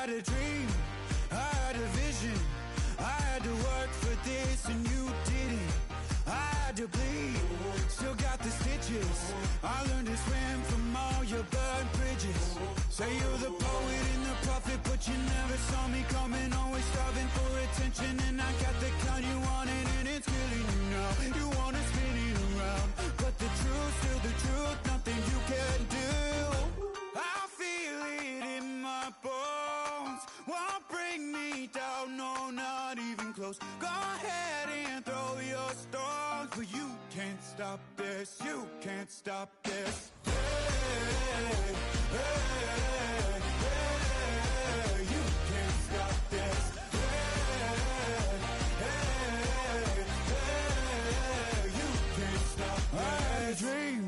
had a dream, I had a vision, I had to work for this and you didn't. I had to bleed, still got the stitches. I learned to swim from all your burned bridges. Say you're the poet and the prophet, but you never saw me coming. Always starving for attention, and I got the kind you wanted, and it's killing you now. You wanna spin it around, but the truth's still the truth, nothing you can do. I feel it in my bones, won't bring me down, no, not even close. Go ahead and throw your stones, but you can't stop this, you can't stop this. Hey, hey, hey, you can't stop this. Hey, hey, hey, you can't stop this. I had a dream,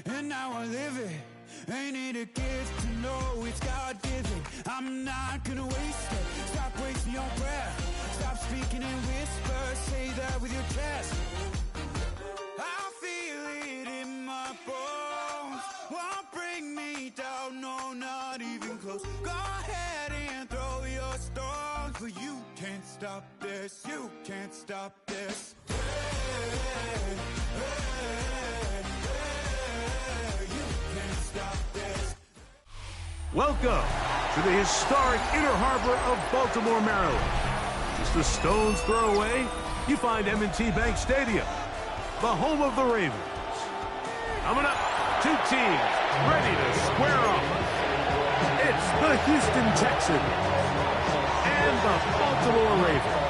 and now I live it. Ain't it a gift to know it's God-given? I'm not gonna waste it. Stop wasting your breath. Stop speaking in whispers. Say that with your chest. I feel it in my bones, won't bring me down, no, not even close. Go ahead and throw your stones, but you can't stop this, you can't stop this. Hey, hey, hey, you can't stop this. Welcome to the historic Inner Harbor of Baltimore, Maryland. Just a stone's throw away, you find M&T Bank Stadium, the home of the Ravens. Coming up, two teams ready to square off. It's the Houston Texans and the Baltimore Ravens.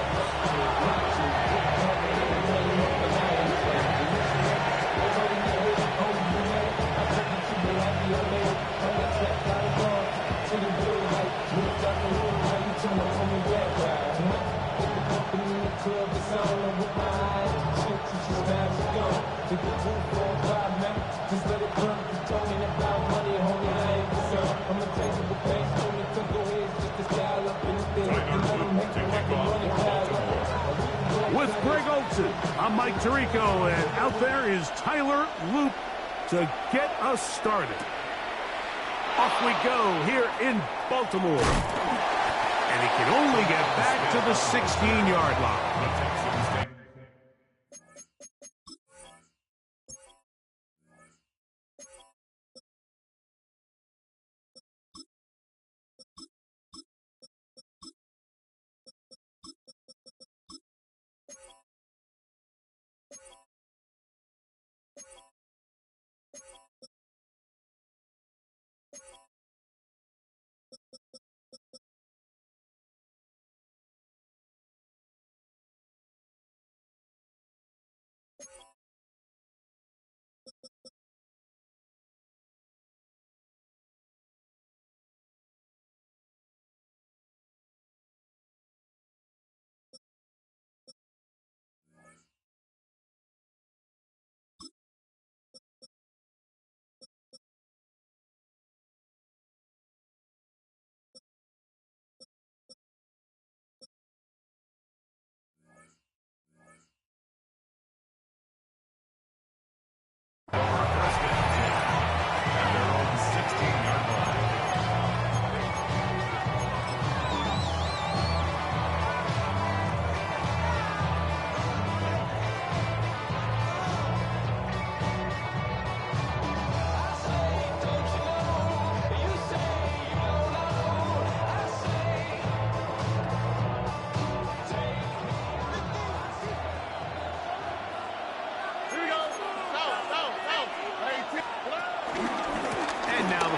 With Greg Olsen, I'm Mike Tirico, and out there is Tyler Loop to get us started. Off we go here in Baltimore. And he can only get back to the 16-yard line.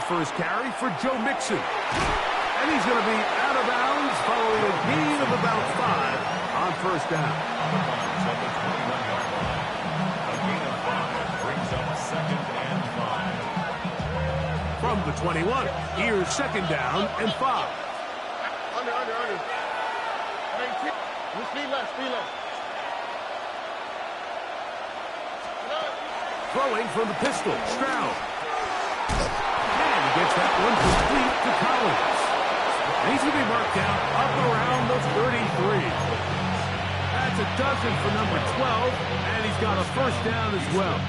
First carry for Joe Mixon. And he's going to be out of bounds following a gain of about 5 on first down. A gain of 5 brings up 2nd and 5. From the 21, here's 2nd down and 5. Under. Speed left. Throwing from the pistol, Stroud. Gets that one complete to Collins. And he's going to be marked down up around the 33. That's a dozen for number 12, and he's got a first down as well.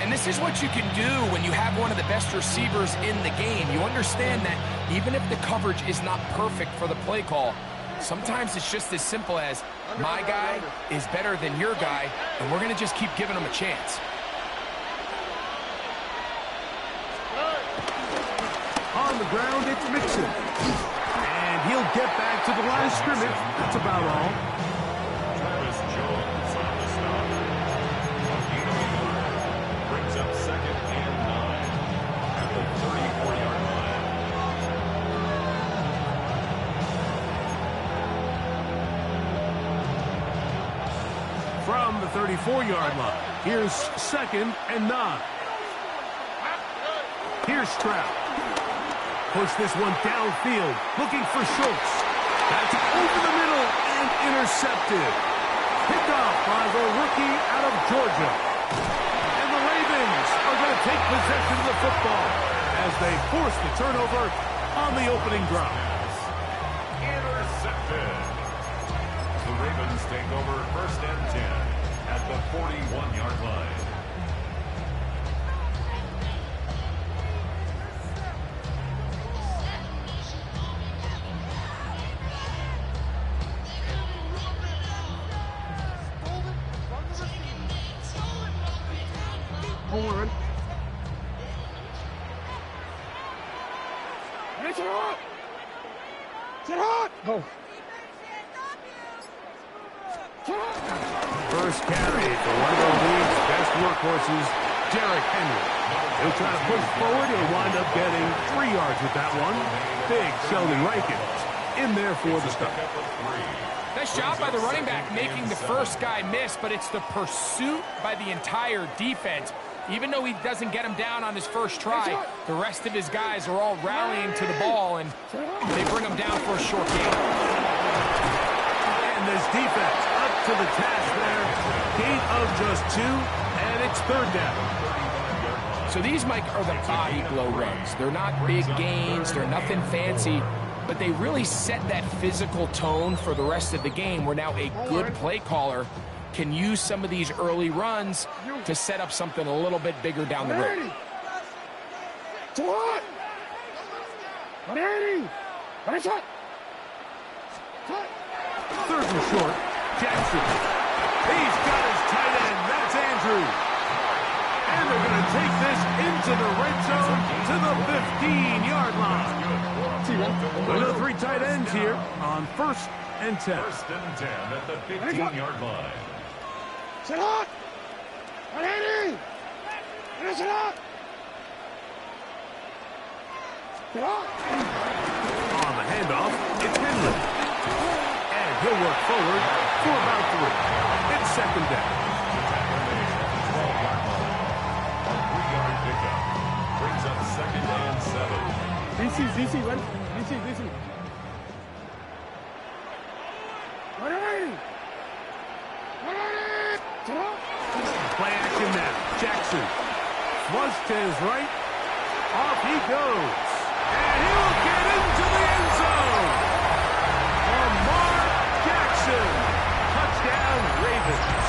And this is what you can do when you have one of the best receivers in the game. You understand that even if the coverage is not perfect for the play call, sometimes it's just as simple as my guy is better than your guy, and we're going to just keep giving him a chance. On the ground, it's Mixon. And he'll get back to the line of scrimmage. That's about all. Travis Jones on the stop. Brings up 2nd and 9 at the 34-yard line. From the 34-yard line, here's 2nd and 9. Here's Stroud. Push this one downfield, looking for Schultz. That's over the middle and intercepted. Picked off by the rookie out of Georgia. And the Ravens are going to take possession of the football as they force the turnover on the opening drive. Intercepted. The Ravens take over 1st and 10 at the 41-yard line. Hold on. Sit hot! Sit hot! Go. First carry for one of the league's best workhorses, Derrick Henry. He'll try to push forward. He'll wind up getting 3 yards with that one. Big Sheldon Rankins in there for the stop. Nice job by the running back making the first guy miss, but it's the pursuit by the entire defense. Even though he doesn't get him down on his first try, the rest of his guys are all rallying to the ball, and they bring him down for a short gain. And this defense up to the task there. Gain of just 2, and it's 3rd down. So these, Mike, are the body blow runs. They're not big gains. They're nothing fancy, but they really set that physical tone for the rest of the game where now a good play caller can use some of these early runs to set up something a little bit bigger down the road. 180! 3rd and short. Jackson. He's got his tight end. That's Andrews. And they're going to take this into the red zone to the 15-yard line. Another 3 tight ends here on 1st and 10. 1st and 10 at the 15-yard line. Sit hot! 180! Sit hot! Sit hot! On the handoff, it's Henry. And he'll work forward for about 3. It's 2nd down. 12-yard line. A 3-yard pickup. Brings up 2nd and 7. DC, run. DC. 180! 180! Sit hot! Play action now. Jackson. Flush to his right. Off he goes. And he'll get into the end zone. Lamar Jackson. Touchdown, Ravens.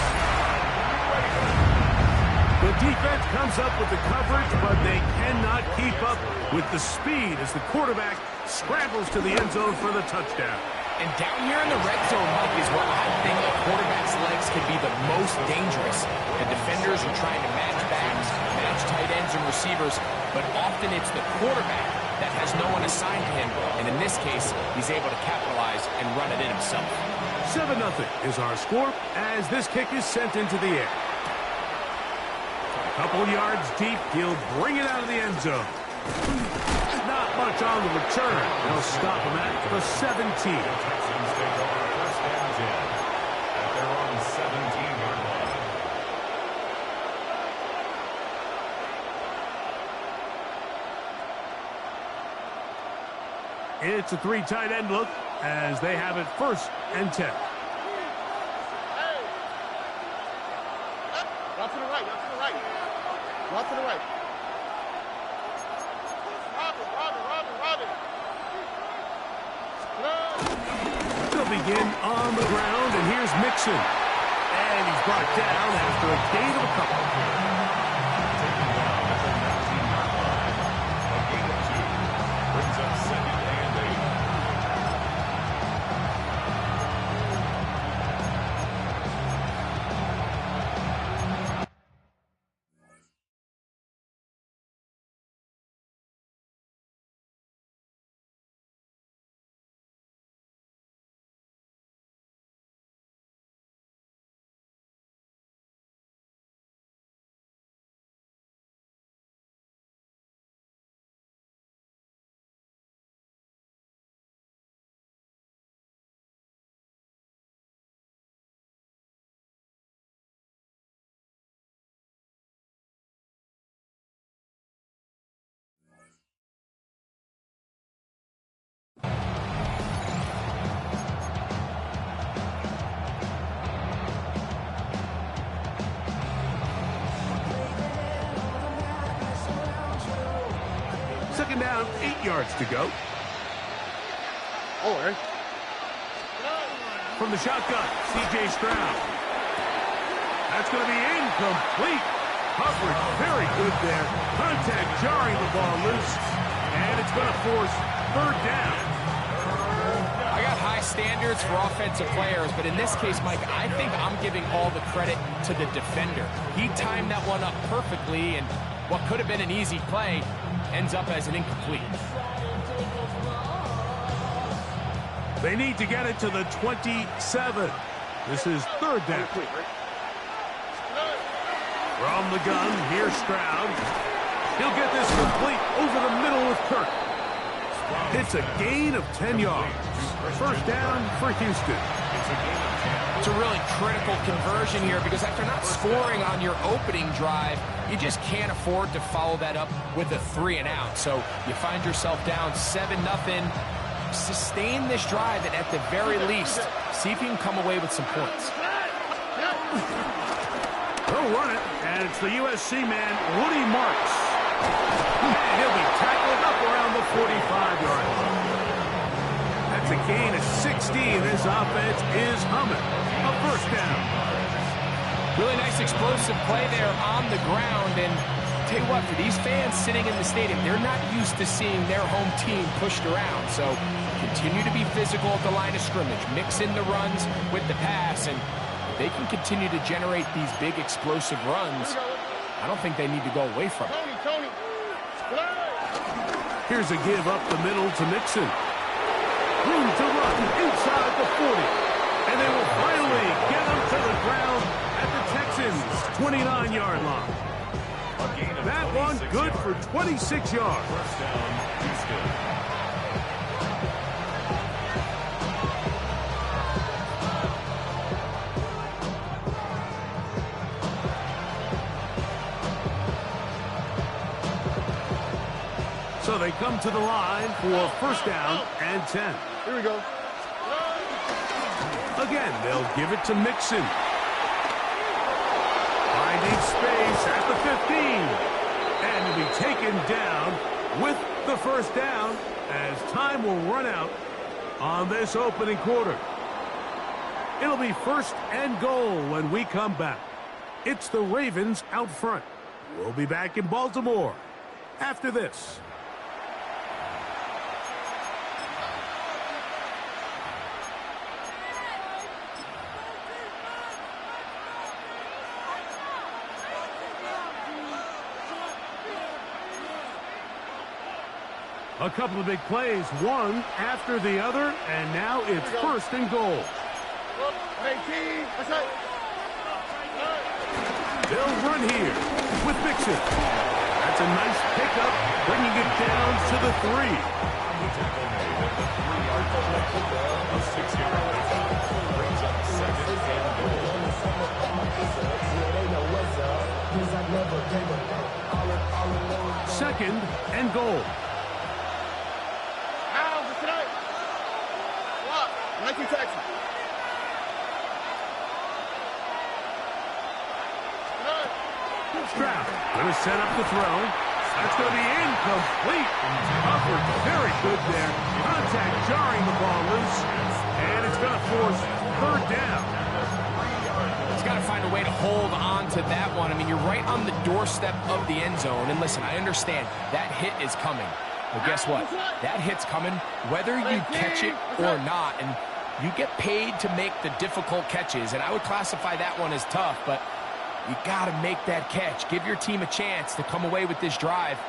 The defense comes up with the coverage, but they cannot keep up with the speed as the quarterback scrambles to the end zone for the touchdown. And down here in the red zone, Mike, is where I think a quarterback's legs can be the most dangerous. The defenders are trying to match backs, match tight ends and receivers, but often it's the quarterback that has no one assigned to him. And in this case, he's able to capitalize and run it in himself. 7-0 is our score as this kick is sent into the air. A couple yards deep, he'll bring it out of the end zone. Not much on the return. They'll stop him at the 17. Texans take over 1st and 10 at their own 17-yard line. It's a 3 tight end look as they have it 1st and 10. Out to the right. Out to the right. Robin. They'll begin on the ground, and here's Mixon. And he's brought down after a gain of a couple. down, 8 yards to go. Oh, right. From the shotgun, C.J. Stroud. That's going to be incomplete. Coverage very good there. Contact jarring the ball loose. And it's going to force third down. I got high standards for offensive players, but in this case, Mike, I think I'm giving all the credit to the defender. He timed that one up perfectly, and what could have been an easy play ends up as an incomplete. They need to get it to the 27. This is third down. From the gun, here's Stroud. He'll get this complete over the middle with Kirk. It's a gain of 10 yards. First down for Houston. It's a really critical conversion here because after not scoring on your opening drive, you just can't afford to follow that up with a 3-and-out. So you find yourself down 7-0. Sustain this drive and at the very least, see if you can come away with some points. They'll run it, and it's the USC man, Woody Marks. And he'll be tackled up around the 45-yard line. That's a gain of 16. This offense is humming. A first down. Really nice explosive play there on the ground. And tell you what, for these fans sitting in the stadium, they're not used to seeing their home team pushed around. So continue to be physical at the line of scrimmage. Mix in the runs with the pass. And they can continue to generate these big explosive runs. I don't think they need to go away from it. Tony. Here's a give up the middle to Mixon. Room to run inside the 40. And they will finally get him to the ground at the Texans' 29-yard line. That one good for 26 yards. First down, Houston. So they come to the line for first down and 10. Here we go. Again, they'll give it to Mixon. Finding space at the 15. And he'll be taken down with the first down as time will run out on this opening quarter. It'll be first and goal when we come back. It's the Ravens out front. We'll be back in Baltimore after this. A couple of big plays, one after the other, and now it's first and goal. They'll run here with Mixon. That's a nice pickup, bringing it down to the 3. A 6-yard pickup brings up second and goal. Second and goal. Nike Texas. Stroud going to set up the throw. That's going to be incomplete. Upward, very good there. Contact jarring the ball loose. And it's going to force third down. He's got to find a way to hold on to that one. I mean, you're right on the doorstep of the end zone. And listen, I understand that hit is coming. But guess what? That hit's coming whether you catch it or not. And you get paid to make the difficult catches. And I would classify that one as tough, but you got to make that catch. Give your team a chance to come away with this drive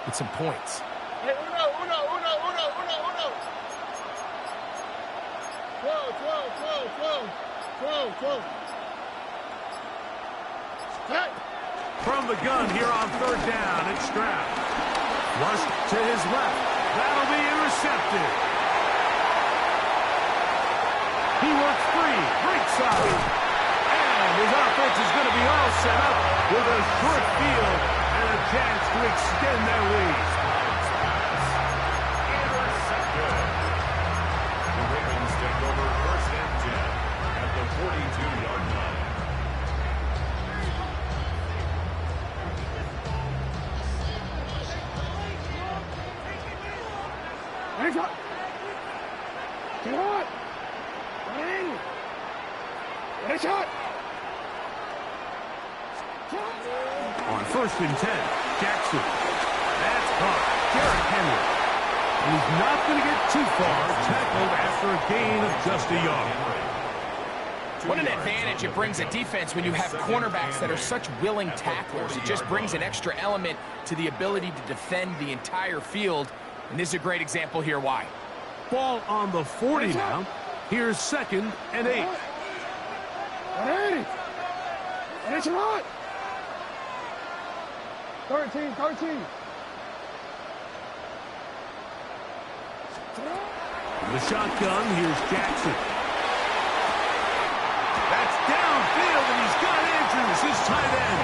with some points. Hey, uno. 12. Hey. From the gun here on third down, it's Stroud. Flushed to his left. That'll be intercepted. He works free, right side. And his offense is going to be all set up with a short field and a chance to extend their lead. Intercepted. The Ravens take over first and 10 at the 42-yard line. Get hot. Get hot. 180. Get a shot. On 1st and 10, Jackson. That's caught. Derrick Henry. And he's not going to get too far. Tackled after a gain of just a yard. What an advantage it brings a defense when you have cornerbacks that are such willing tacklers. It just brings an extra element to the ability to defend the entire field. And this is a great example here why. Ball on the 40 now. Here's 2nd and 8. 180. And it's hot. 13. The shotgun, here's Jackson. That's downfield, and he's got Andrews, his tight end.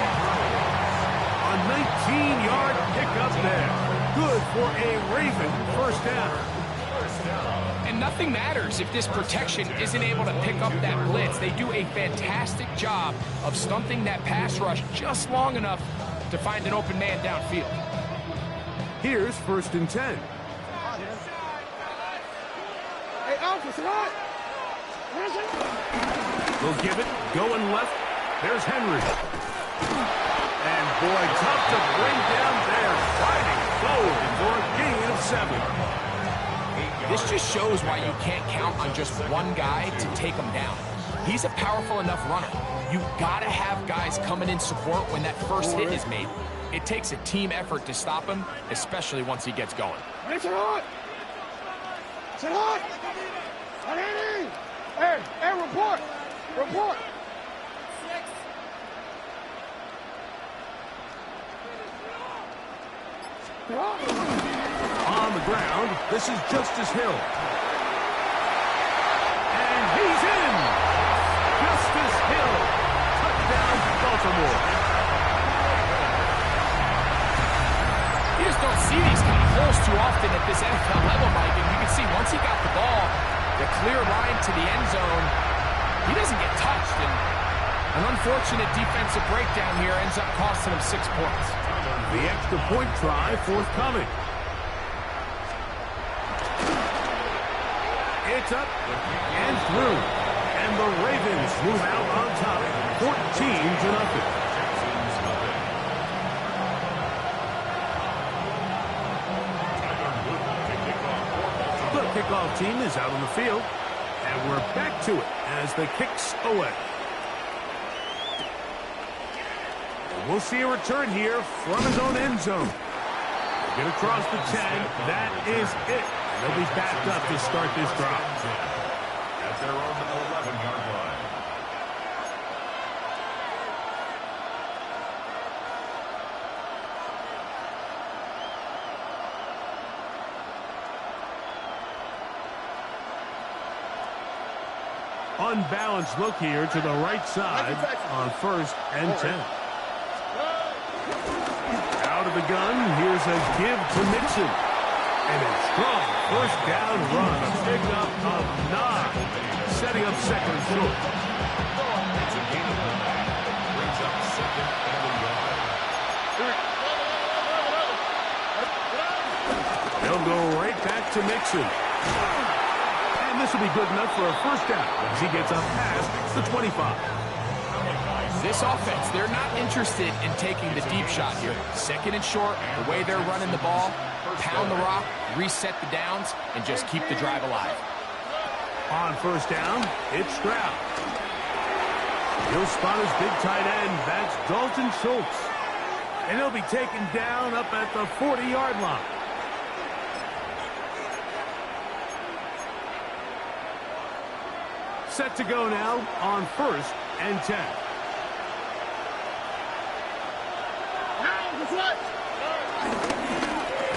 A 19-yard pickup there. Good for a Raven first down. And nothing matters if this protection isn't able to pick up that blitz. They do a fantastic job of stumping that pass rush just long enough to find an open man downfield. Here's 1st and 10. Hey, Alpha, it's hot. They'll give it, going left. There's Henry. And boy, tough to bring down there. Fighting forward for a gain of 7. This just shows why you can't count on just one guy to take him down. He's a powerful enough runner. You gotta have guys coming in support when that first hit is made. It takes a team effort to stop him, especially once he gets going. It's hot. It's hot. 180. Hey, report. On the ground, this is Justice Hill. And he's in! Justice Hill. Touchdown, Baltimore. You just don't see these kind of holes too often at this NFL level, Mike. And you can see once he got the ball, the clear line to the end zone, he doesn't get touched. And an unfortunate defensive breakdown here ends up costing him 6 points. The extra point try forthcoming. It's up and through. And the Ravens move out on top, 14-0. The kickoff team is out on the field. And we're back to it as the kick's away. We'll see a return here from his own end zone. Get across the 10. That is it. They'll be backed up to start this drive. At their own 11-yard line. Unbalanced look here to the right side on 1st and 10. Out of the gun, here's a give to Mixon. And a strong first down run, a pickup of 9, setting up 2nd and short. It's a gain of 9. Brings up 2nd and a yard. They'll go right back to Mixon. And this will be good enough for a first down as he gets up past the 25. This offense, they're not interested in taking the deep shot here. 2nd and short, the way they're running the ball, pound the rock, reset the downs, and just keep the drive alive. On 1st down, it's Stroud. He'll spot his big tight end. That's Dalton Schultz. And he'll be taken down up at the 40-yard line. Set to go now on 1st and 10.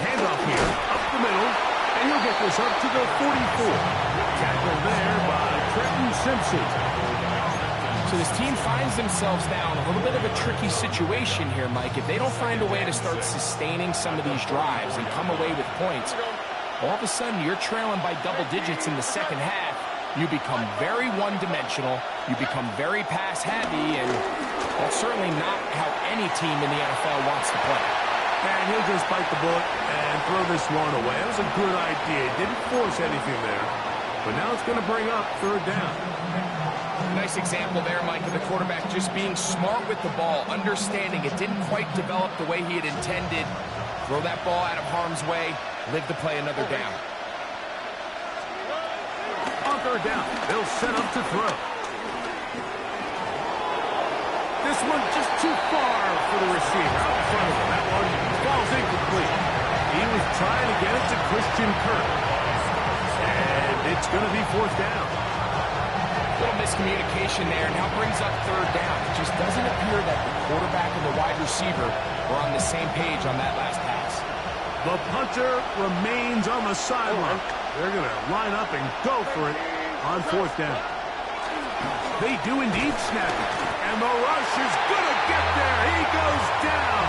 Handoff here, up the middle, and he'll get this up to the 44. Tackled there by Trenton Simpson. So this team finds themselves now in a little bit of a tricky situation here, Mike. If they don't find a way to start sustaining some of these drives and come away with points, all of a sudden you're trailing by double digits in the second half. You become very one-dimensional, you become very pass-heavy, and that's certainly not how any team in the NFL wants to play. And he'll just bite the bullet and throw this one away. That was a good idea. Didn't force anything there. But now it's going to bring up third down. Nice example there, Mike, of the quarterback just being smart with the ball, understanding it didn't quite develop the way he had intended. Throw that ball out of harm's way, live to play another down. On third down, they'll set up to throw. This one just too far for the receiver out in front of him. That one falls incomplete. He was trying to get it to Christian Kirk. And it's going to be fourth down. Little miscommunication there, and now brings up third down. It just doesn't appear that the quarterback and the wide receiver were on the same page on that last pass. The punter remains on the sideline. They're going to line up and go for it on fourth down. They do indeed snap it. And the rush is going to get there. He goes down.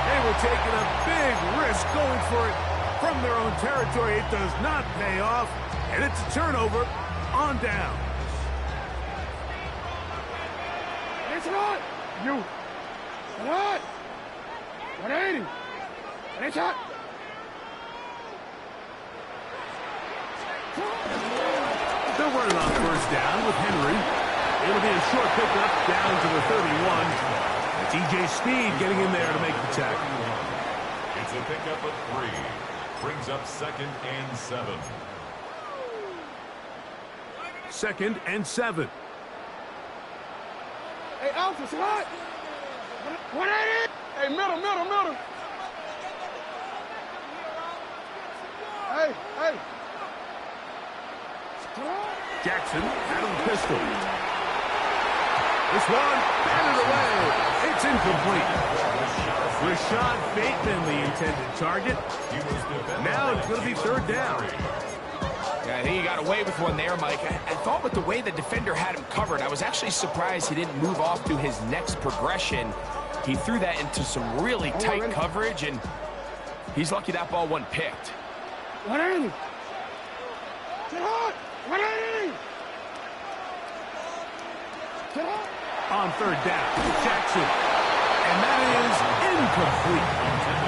They were taking a big risk going for it from their own territory. It does not pay off. And it's a turnover on down. It's not. You. What? 180. And it's hot. They're running on first down with Henry. It'll be a short pickup down to the 31. It's E.J. Speed getting in there to make the tackle. It's a pickup of 3. Brings up 2nd and 7. 2nd and 7. Hey, Alpha, it's hot. 180. Hey, middle. Hey. Jackson out of the pistol. This one batted away. It's incomplete. Rashad Bateman, the intended target. Now it's going to be third down. Yeah, I think he got away with one there, Mike. I thought with the way the defender had him covered, I was actually surprised he didn't move off to his next progression. He threw that into some really tight coverage, and he's lucky that ball wasn't picked. 180. Sit hot. 180. Sit hot. On third down, Jackson. And that is incomplete.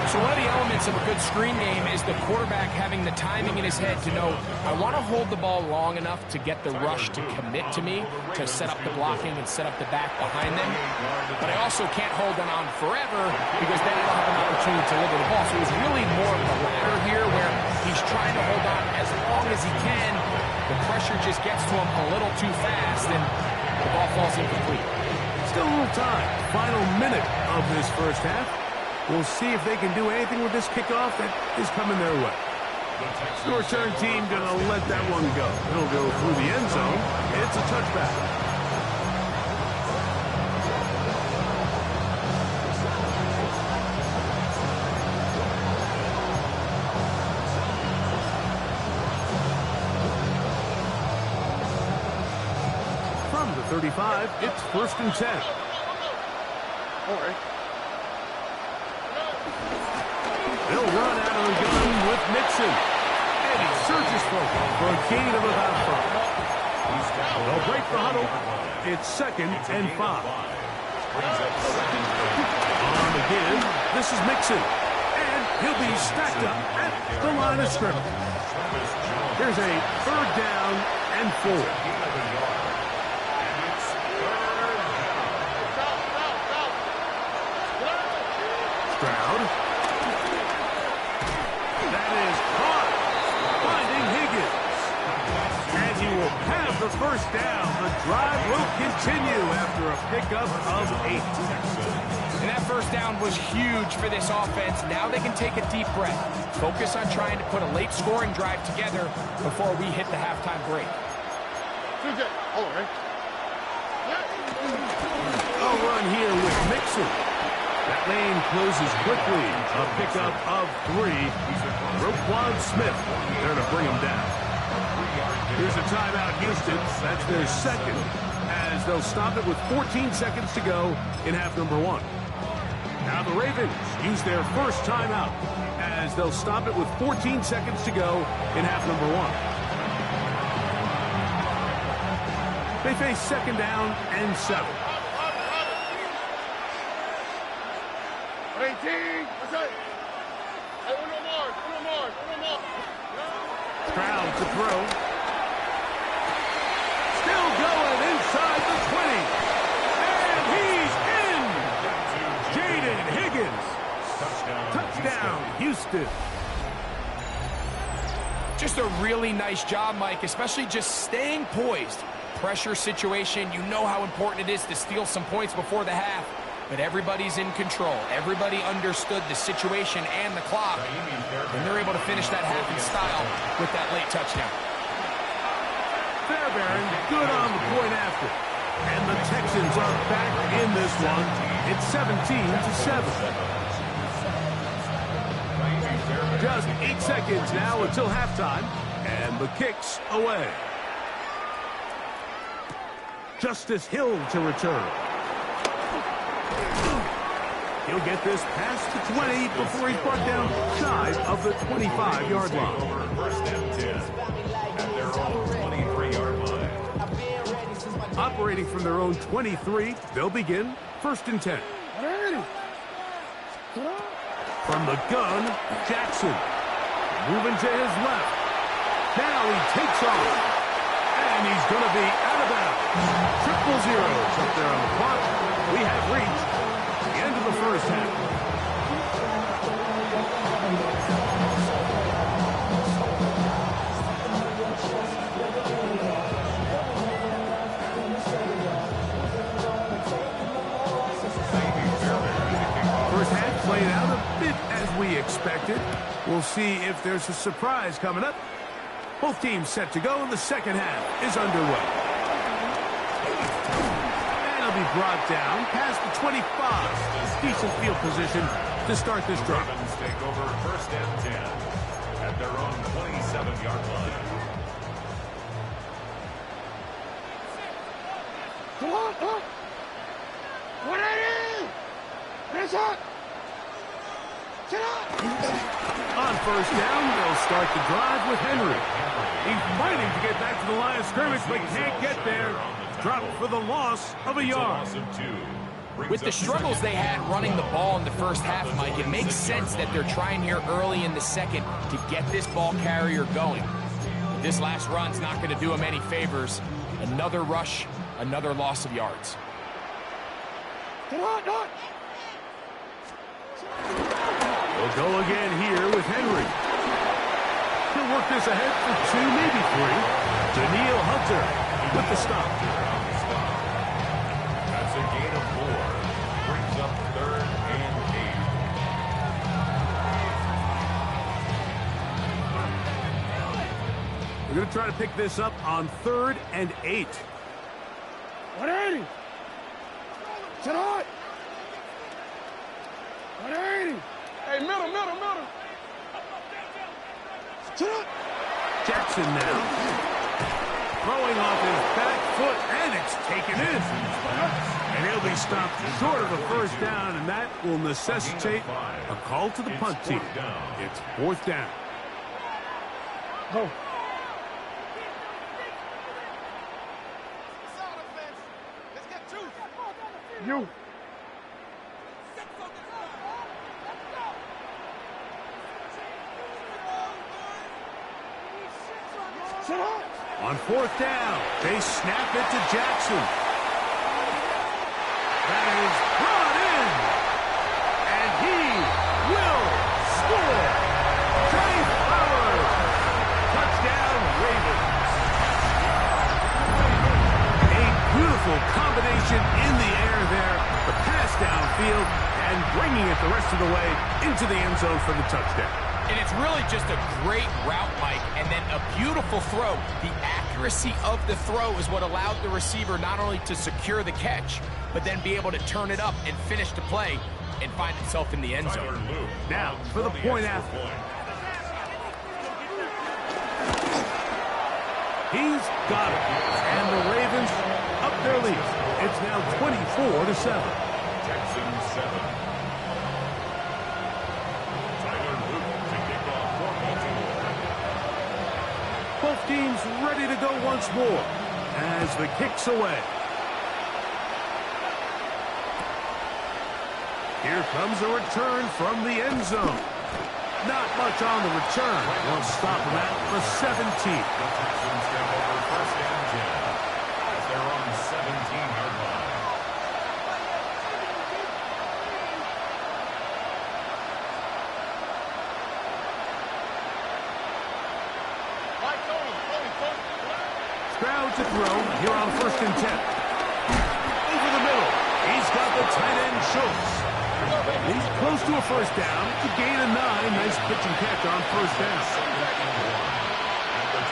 So one of the elements of a good screen game is the quarterback having the timing in his head to know, I want to hold the ball long enough to get the rush to commit to me, to set up the blocking and set up the back behind them. But I also can't hold them on forever because then I don't have an opportunity to deliver the ball. So it's really more of the latter here where he's trying to hold on as long as he can. The pressure just gets to him a little too fast and the ball falls incomplete. Still a little time. Final minute of this first half. We'll see if they can do anything with this kickoff that is coming their way. The return team going to let that one go. It'll go through the end zone. It's a touchback. From the 35, it's 1st and 10. All right. They'll run out of the gun with Mixon. And he searches for a gain of about 5. They'll break the huddle. It's 2nd and 5. On the give, this is Mixon. And he'll be stacked up at the line of scrimmage. Here's a third down and 4. Stroud. That is caught. Finding Higgins. And he will have the first down. The drive will continue after a pickup of 8. And that first down was huge for this offense. Now they can take a deep breath. Focus on trying to put a late scoring drive together before we hit the halftime break. All right. A run here with Mixon. That lane closes quickly. A pickup of 3. Roquan Smith there to bring him down. Here's a timeout, Houston. That's their second, as they'll stop it with 14 seconds to go in half number 1. Now the Ravens use their first timeout, as they'll stop it with 14 seconds to go in half number 1. They face 2nd down and 7. 18. What's that? throw. Still going inside the 20. And he's in! Jaden Higgins. Touchdown, Houston. Just a really nice job, Mike, especially just staying poised. Pressure situation, you know how important it is to steal some points before the half, but everybody's in control. Everybody understood the situation and the clock, and they're able to finish that half in style with that late touchdown. Fairbairn, good on the point after. And the Texans are back in this one. It's 17-7. Just 8 seconds now until halftime, and the kick's away. Justice Hill to return. He'll get this past the 20 before he's brought down shy of the 25-yard line. First and 10 at their own 23-yard line. Operating from their own 23, they'll begin first and 10. From the gun, Jackson. Moving to his left. Now he takes off. And he's going to be out of bounds. 0-0 up there on the clock. We have reached the end of the first half. First half played out a bit as we expected. We'll see if there's a surprise coming up. Both teams set to go, and the second half is underway. And he'll be brought down past the 25. Decent field position to start this drive. Ravens take over first and 10 at their own 27-yard line. Come on, up. What are you? Press up. Sit up. On first down, they'll start the drive with Henry. He's fighting to get back to the line of scrimmage, but can't get there. Dropped for the loss of a yard. With the struggles they had running the ball in the first half, Mike, it makes sense that they're trying here early in the second to get this ball carrier going. But this last run's not going to do him any favors. Another rush, another loss of yards. Come on, Doc. We'll go again here with Henry. He'll work this ahead for 2, maybe 3. Daniil Hunter with the stop. That's a gain of 4. Brings up 3rd and 8. We're going to try to pick this up on 3rd and 8. 180. Sit on. 180. Hey, middle. Sit up. Jackson now. Throwing off his back foot, and it's taken in. And he'll be stopped short of a first down, and that will necessitate a call to the punt team. It's 4th down. Go. You. On 4th down, they snap it to Jackson. That is brought in. And he will score. Trey Flowers. Touchdown, Ravens. A beautiful combination in the air there. The pass downfield and bringing it the rest of the way into the end zone for the touchdown. And it's really just a great route, Mike, and then a beautiful throw. The accuracy of the throw is what allowed the receiver not only to secure the catch, but then be able to turn it up and finish the play and find himself in the end zone. Now, for the point after. He's got it. And the Ravens up their lead. It's now 24-7. Texans 7. Both teams ready to go once more as the kick's away. Here comes a return from the end zone. Not much on the return. They'll stop him at the team. The Texans take over first and 10 as they're on the 17-yard line. Stroud to throw here on first and 10. Over the middle. He's got the tight end, Schultz. He's close to a first down. It's a gain of 9. Nice pitch and catch on first down.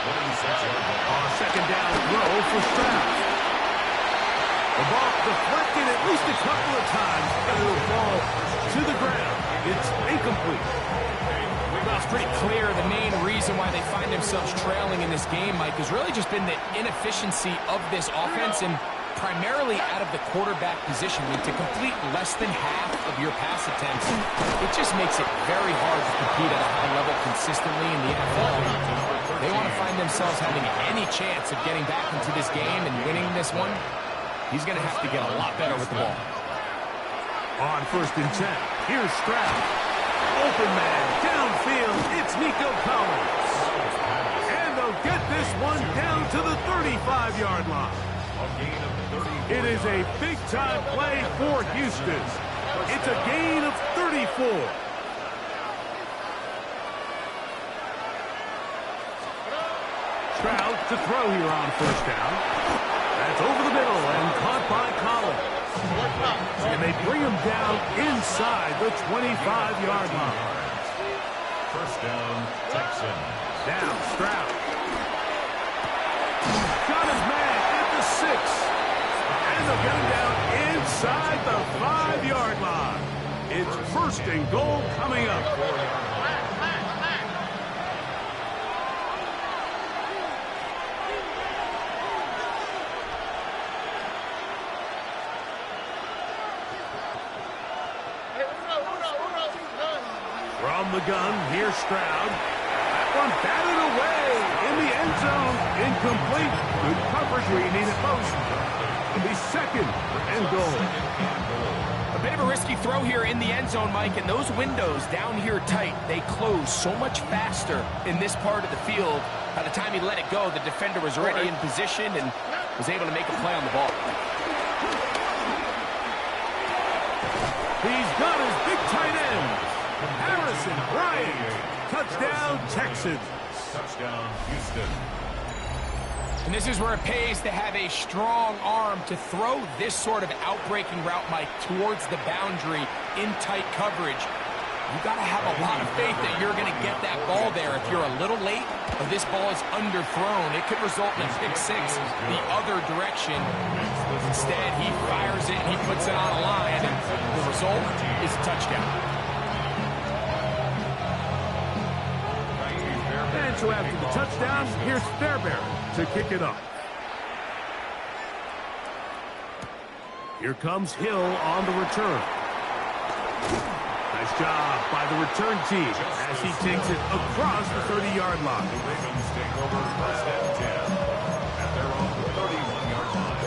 On a second down throw for Stroud. The ball deflected at least a couple of times. It'll fall to the ground. It's incomplete. Well, it's pretty clear the main reason why they find themselves trailing in this game, Mike, has really just been the inefficiency of this offense and primarily out of the quarterback position. I mean, to complete less than half of your pass attempts, it just makes it very hard to compete at a high level consistently in the NFL. They want to find themselves having any chance of getting back into this game and winning this one. He's going to have to get a lot better with the ball. On first and 10, here's Stroud. Open man, downfield, it's Nico Collins. And they'll get this one down to the 35-yard line. It is a big-time play for Houston. It's a gain of 34. Stroud to throw here on first down. That's over the middle and caught by Collins. And they bring him down inside the 25-yard line. First down, Texans. Down, Stroud. Got his man at the 6. And they'll get him down inside the 5-yard line. It's first and goal coming up. From the gun, here's Stroud. That one batted away in the end zone. Incomplete. Good coverage where you need it most. It'll be second and goal. A bit of a risky throw here in the end zone, Mike, and those windows down here tight, they close so much faster in this part of the field. By the time he let it go, the defender was already in position and was able to make a play on the ball. He's got his big tight end. Harrison Bryant. Touchdown, Texans. Touchdown, Houston. And this is where it pays to have a strong arm to throw this sort of outbreaking route, Mike, towards the boundary in tight coverage. You got to have a lot of faith that you're going to get that ball there. If you're a little late or this ball is underthrown, it could result in a pick six the other direction. Instead, he fires it and he puts it on a line, and the result is a touchdown. And so after the touchdown, here's Fairbairn to kick it off. Here comes Hill on the return. Nice job by the return team as he takes it across the 30-yard line. The Ravens take over first and 10 at their own 31-yard line.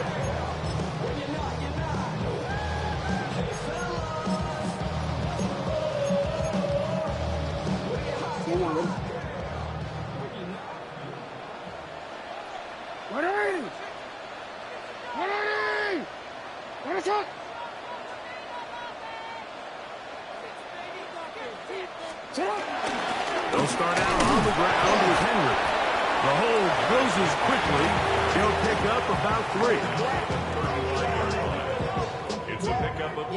They'll start out on the ground with Henry. The hold closes quickly. He'll pick up about 3. It's a pickup of 3.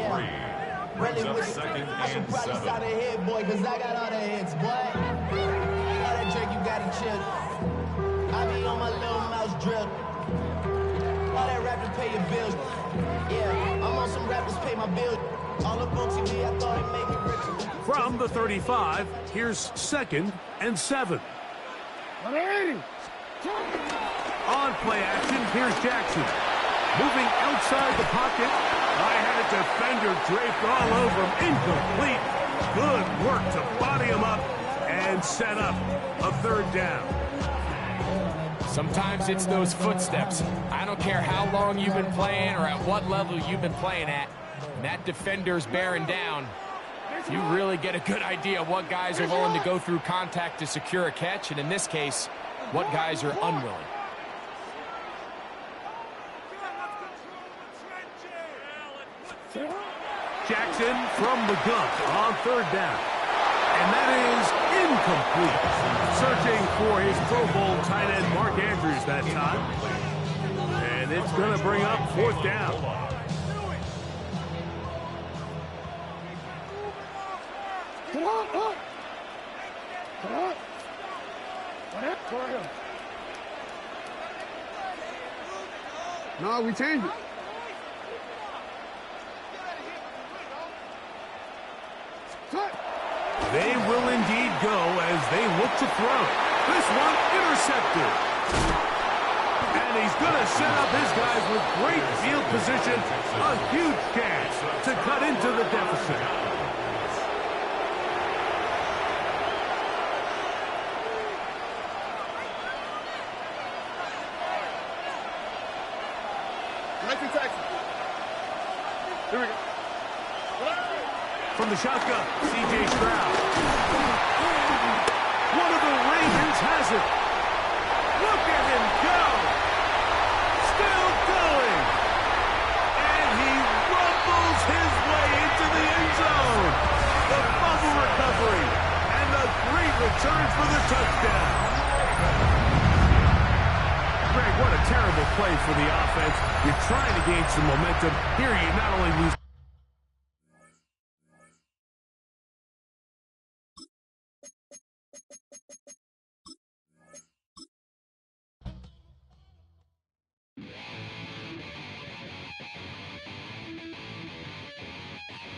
Brings up second and 7. Out of here, boy, because I got all the hits, boy. All that drink, you got it chill. I be on my little mouse drill. All that rap to pay your bills. Yeah, I'm on some rappers pay my bills. All up on TV, I thought it made me richer. From the 35, here's second and 7. On play action, here's Jackson. Moving outside the pocket. I had a defender draped all over him. Incomplete. Good work to body him up and set up a third down. Sometimes it's those footsteps. I don't care how long you've been playing or at what level you've been playing at. When that defender's bearing down, you really get a good idea of what guys are willing to go through contact to secure a catch. And in this case, what guys are unwilling. Jackson from the gun on third down. And that is incomplete. Searching for his Pro Bowl tight end Mark Andrews that time. And it's going to bring up fourth down. Come on, come on. Come on. No, we changed it. They will indeed go as they look to throw. This one intercepted. And he's going to set up his guys with great field position. A huge chance to cut into the deficit. Here we go. From the shotgun, C.J. Stroud. One of the Ravens has it. Look at him go. Still going. And he rumbles his way into the end zone. The fumble recovery. And a great return for the touchdown. Greg, what a terrible play for the offense. You're trying to gain some momentum. Here you not only lose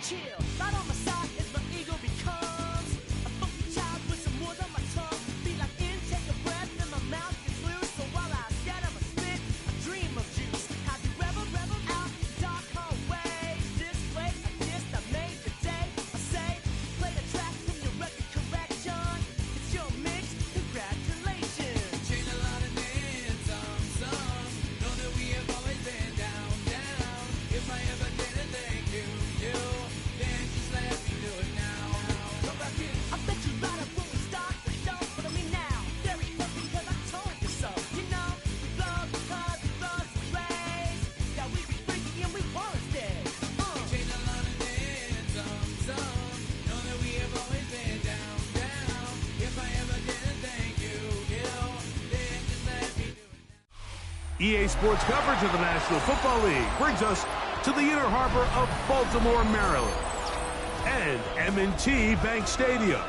chill. Right on my side as my ego becomes a funky child with some words on my tongue. Feel like intake a breath and my mouth gets loose. So while I scatter my spit, I dream of juice. Have you rebel out dark hallways? This way, I guess I made the day. I say, play the track from your record correction. It's your mix, congratulations. Change a lot of names, some. Know that we have always been down. If I ever didn't thank you. EA Sports coverage of the National Football League brings us to the Inner Harbor of Baltimore, Maryland, and M&T Bank Stadium.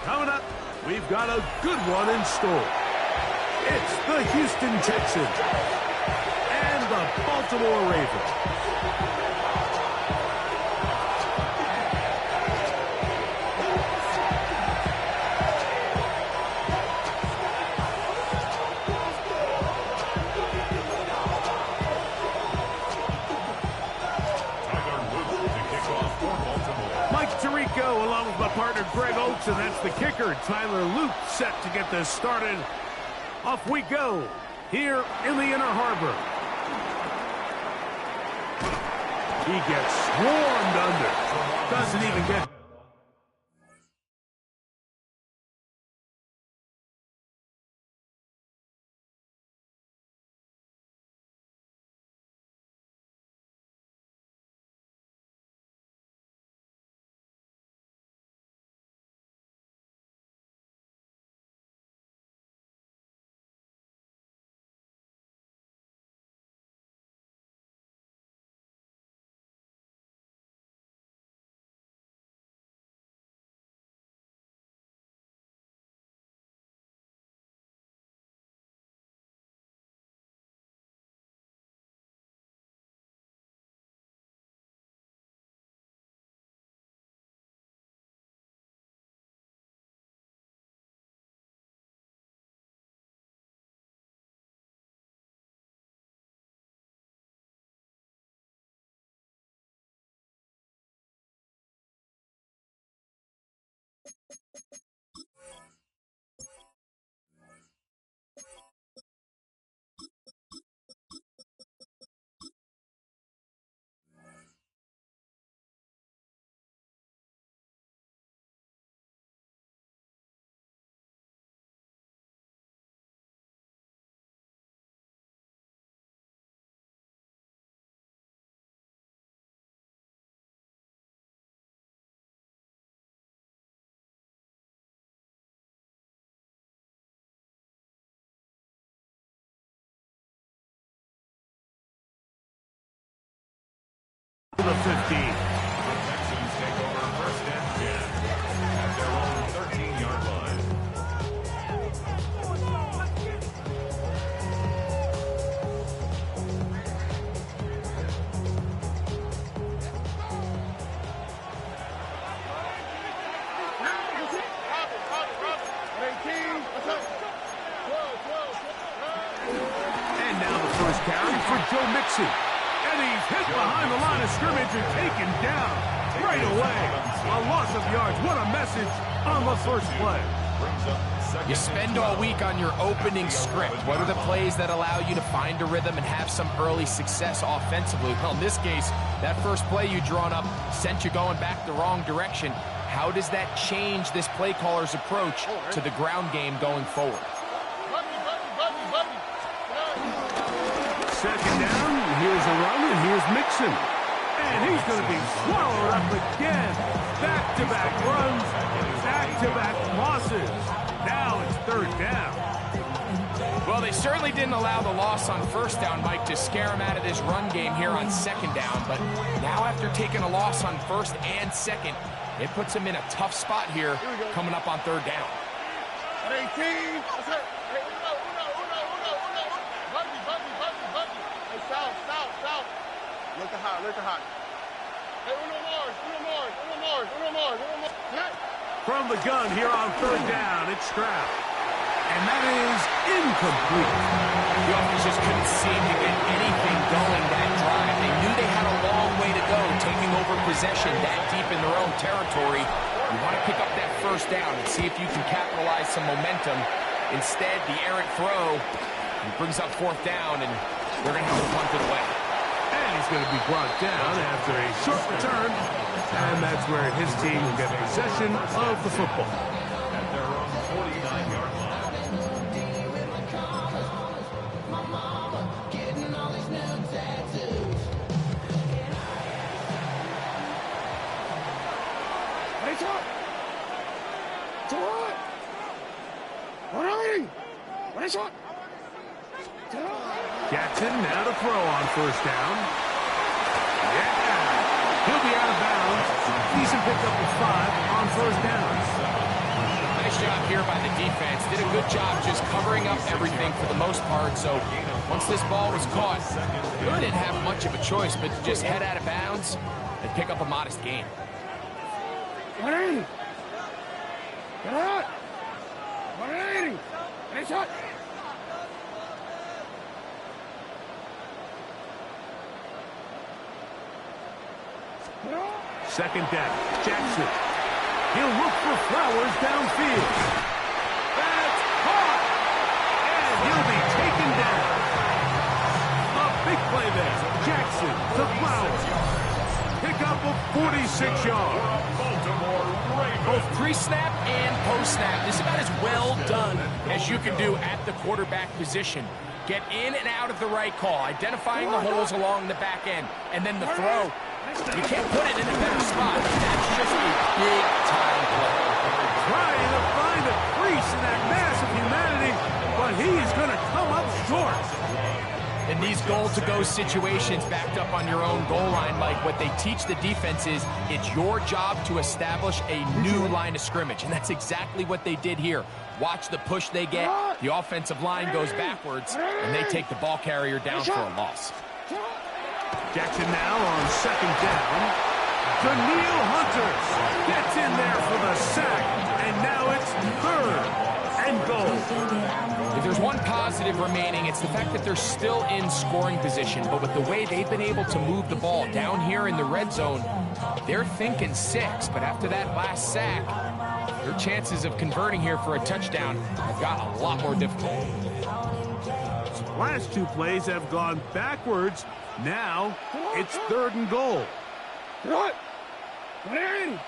Coming up, we've got a good one in store. It's the Houston Texans and the Baltimore Ravens. Along with my partner Greg Oates, and that's the kicker, Tyler Luke, set to get this started. Off we go here in the Inner Harbor. He gets swarmed under. Doesn't even get 15. The Texans take over first and 10 at their own 13-yard line. And now the first carry for Joe Mixon. And he's hit behind the line of scrimmage and taken down right away. A loss of yards. What a message on the first play. You spend all week on your opening script. What are the plays that allow you to find a rhythm and have some early success offensively? Well, in this case, that first play you drawn up sent you going back the wrong direction. How does that change this play caller's approach to the ground game going forward? Second down, here's a run, and here's Mixon. And he's going to be swallowed up again. Back-to-back runs, back-to-back losses. Now it's third down. Well, they certainly didn't allow the loss on first down, Mike, to scare him out of this run game here on second down. But now after taking a loss on first and second, it puts him in a tough spot here coming up on third down. 18. That's it. Hey, uno. Buggy. Hey, south. Look hot. Hey, uno more. Hey. From the gun here on third down, it's Stroud. And that is incomplete. The offense just couldn't seem to get anything going that drive. They knew they had a long way to go, taking over possession that deep in their own territory. You want to pick up that first down and see if you can capitalize some momentum. Instead, the errant throw brings up fourth down, and they're going to have to punt it away. And he's going to be brought down after a short return. And that's where his team will get possession of the football. At their own 49-yard line. Jackson now to throw on first down. Yeah. He'll be out of bounds. Decent pickup of 5 on first down. Nice job here by the defense. Did a good job just covering up everything for the most part. So once this ball was caught, really didn't have much of a choice but to just head out of bounds and pick up a modest gain. Get out! 180! Nice shot! Second down, Jackson. He'll look for Flowers downfield. That's caught! And he'll be taken down. A big play there. Jackson to Flowers. Pick up of 46 yards. Both pre-snap and post-snap. This is about as well done as you can do at the quarterback position. Get in and out of the right call, identifying the holes along the back end, and then the throw. You can't put it in a better spot. That's just a big-time play. Trying to find a crease in that mass of humanity, but he's going to come up short. In these goal-to-go situations backed up on your own goal line, Mike, what they teach the defense is it's your job to establish a new line of scrimmage, and that's exactly what they did here. Watch the push they get. The offensive line goes backwards, and they take the ball carrier down for a loss. Jackson now on second down. Daniil Hunter gets in there for the sack, and now it's third and goal. If there's one positive remaining, it's the fact that they're still in scoring position. But with the way they've been able to move the ball down here in the red zone, they're thinking 6. But after that last sack, their chances of converting here for a touchdown have gotten a lot more difficult. Last 2 plays have gone backwards. Now it's third and goal. What? 180!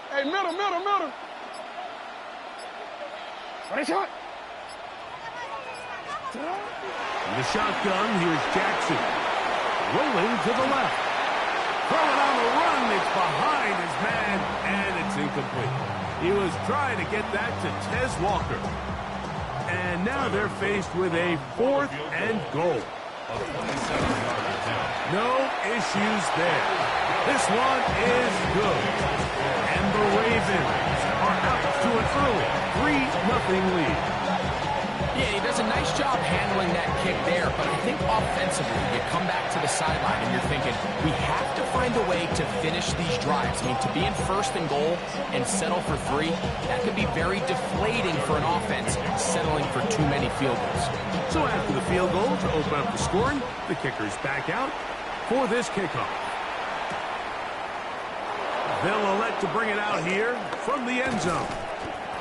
Hey, middle! Nice shot! In the shotgun, here's Jackson. Rolling to the left. Throwing on the run, it's behind his man, and it's incomplete. He was trying to get that to Tez Walker. And now they're faced with a 4th and goal. A 27-yard attempt. No issues there. This one is good. And the Ravens are up to an early 3-0 lead. Yeah, he does a nice job handling that kick there, but I think offensively, you come back to the sideline and you're thinking, we have to find a way to finish these drives. I mean, to be in first and goal and settle for 3, that could be very deflating for an offense settling for too many field goals. So after the field goal to open up the scoring, the kicker's back out for this kickoff. They'll elect to bring it out here from the end zone.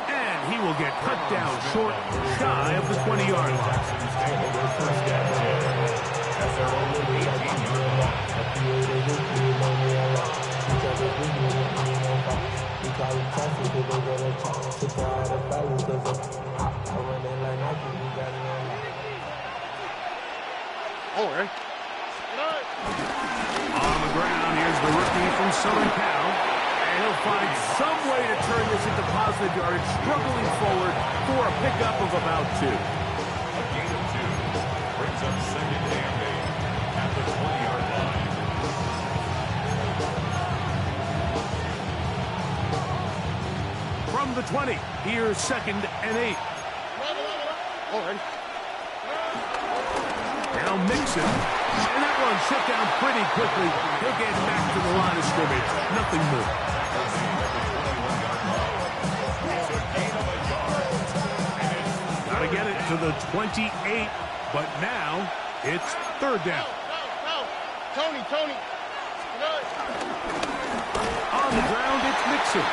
And he will get cut down short, shy of the 20-yard line. On the ground, here's the rookie from Southern Cal. And he'll find some way to turn this into positive yardage, struggling forward for a pickup of about 2. A gain of 2 brings up second and 8 at the 20-yard line. From the 20, here's second and 8. Now Mixon. And that one shut down pretty quickly. He'll get back to the line of scrimmage. Nothing more. Gotta get it to the 28, but now it's third down. Tony. On the ground, it's Mixon.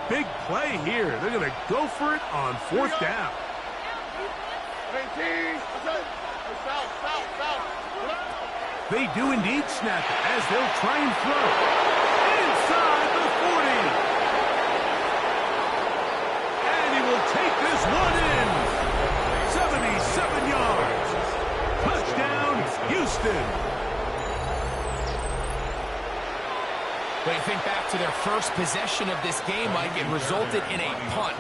Big play here. They're going to go for it on fourth down. 18. They do indeed snap it as they'll try and throw. Inside the 40. And he will take this one in. 77 yards. Touchdown, Houston. When you think back to their first possession of this game, Mike, it resulted in a punt.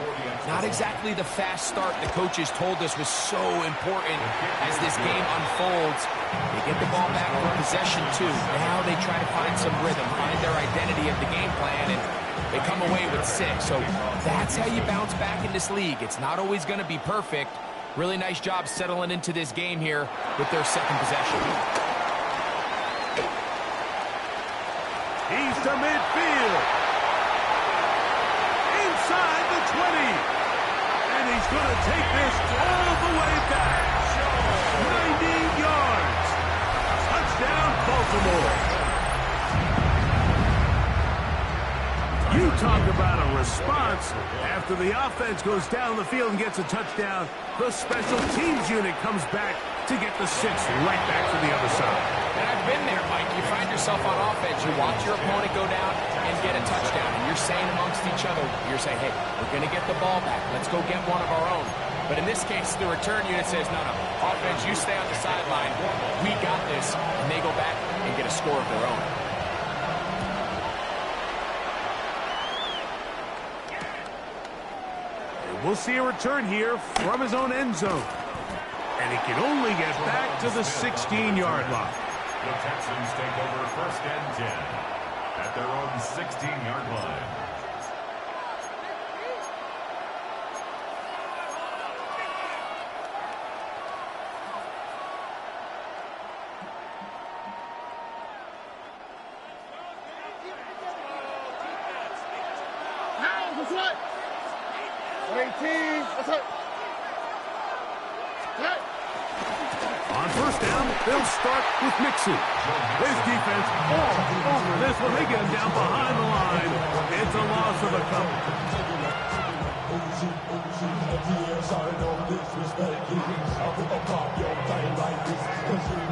Not exactly the fast start the coaches told us was so important as this game unfolds. They get the ball back for possession 2. Now they try to find some rhythm, find their identity of the game plan, and they come away with 6. So that's how you bounce back in this league. It's not always going to be perfect. Really nice job settling into this game here with their second possession. He's to midfield. Inside the 20. And he's going to take this all the way back. 90 yards. Touchdown, Baltimore. You talk about a response. After the offense goes down the field and gets a touchdown, the special teams unit comes back to get the 6 right back to the other side. And I've been there, Mike. You find yourself on offense, you watch your opponent go down and get a touchdown, and you're saying amongst each other, you're saying, hey, we're going to get the ball back. Let's go get one of our own. But in this case, the return unit says, no, offense, you stay on the sideline. We got this. And they go back and get a score of their own. We'll see a return here from his own end zone. And he can only get back to the 16-yard line. The Texans take over first and 10 at their own 16-yard line. What's what? 18. What's up? On first down, they'll start with Mixon. His defense all over this one. They get him down behind the line. It's a loss of a couple.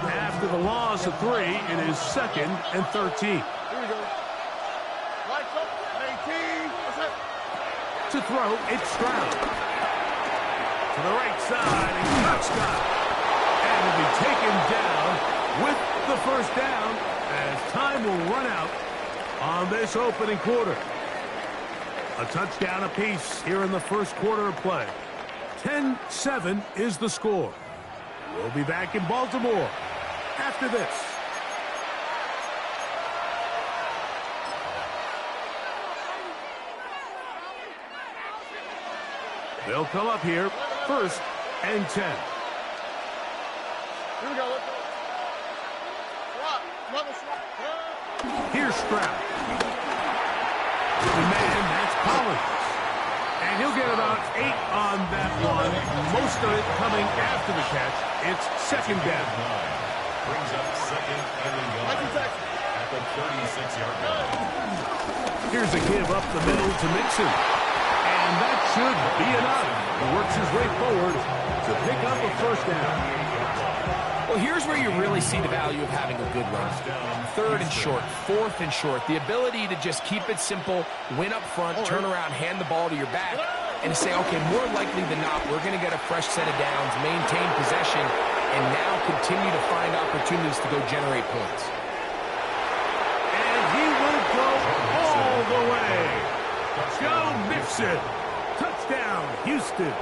After the loss of 3, it is 2nd and 13. throw, it's Stroud. To the right side, and Prescott. And will be taken down with the first down as time will run out on this opening quarter. A touchdown apiece here in the first quarter of play. 10-7 is the score. We'll be back in Baltimore after this. They'll come up here, 1st and 10. Here we go. Let's go. Swap. Another swap. Here's Stroud. The man, that's Collins. And he'll get about 8 on that one. Most of it coming after the catch. It's second down. Brings up second and at the 36-yard line. Here's a give up the middle to Mixon. And that should be enough. He works his way forward to pick up a first down. Well, here's where you really see the value of having a good run. 3rd and short, 4th and short. The ability to just keep it simple, win up front, turn around, hand the ball to your back, and to say, okay, more likely than not, we're going to get a fresh set of downs, maintain possession, and now continue to find opportunities to go generate points. And he will go all the way. Joe Mixon. Touchdown, Houston.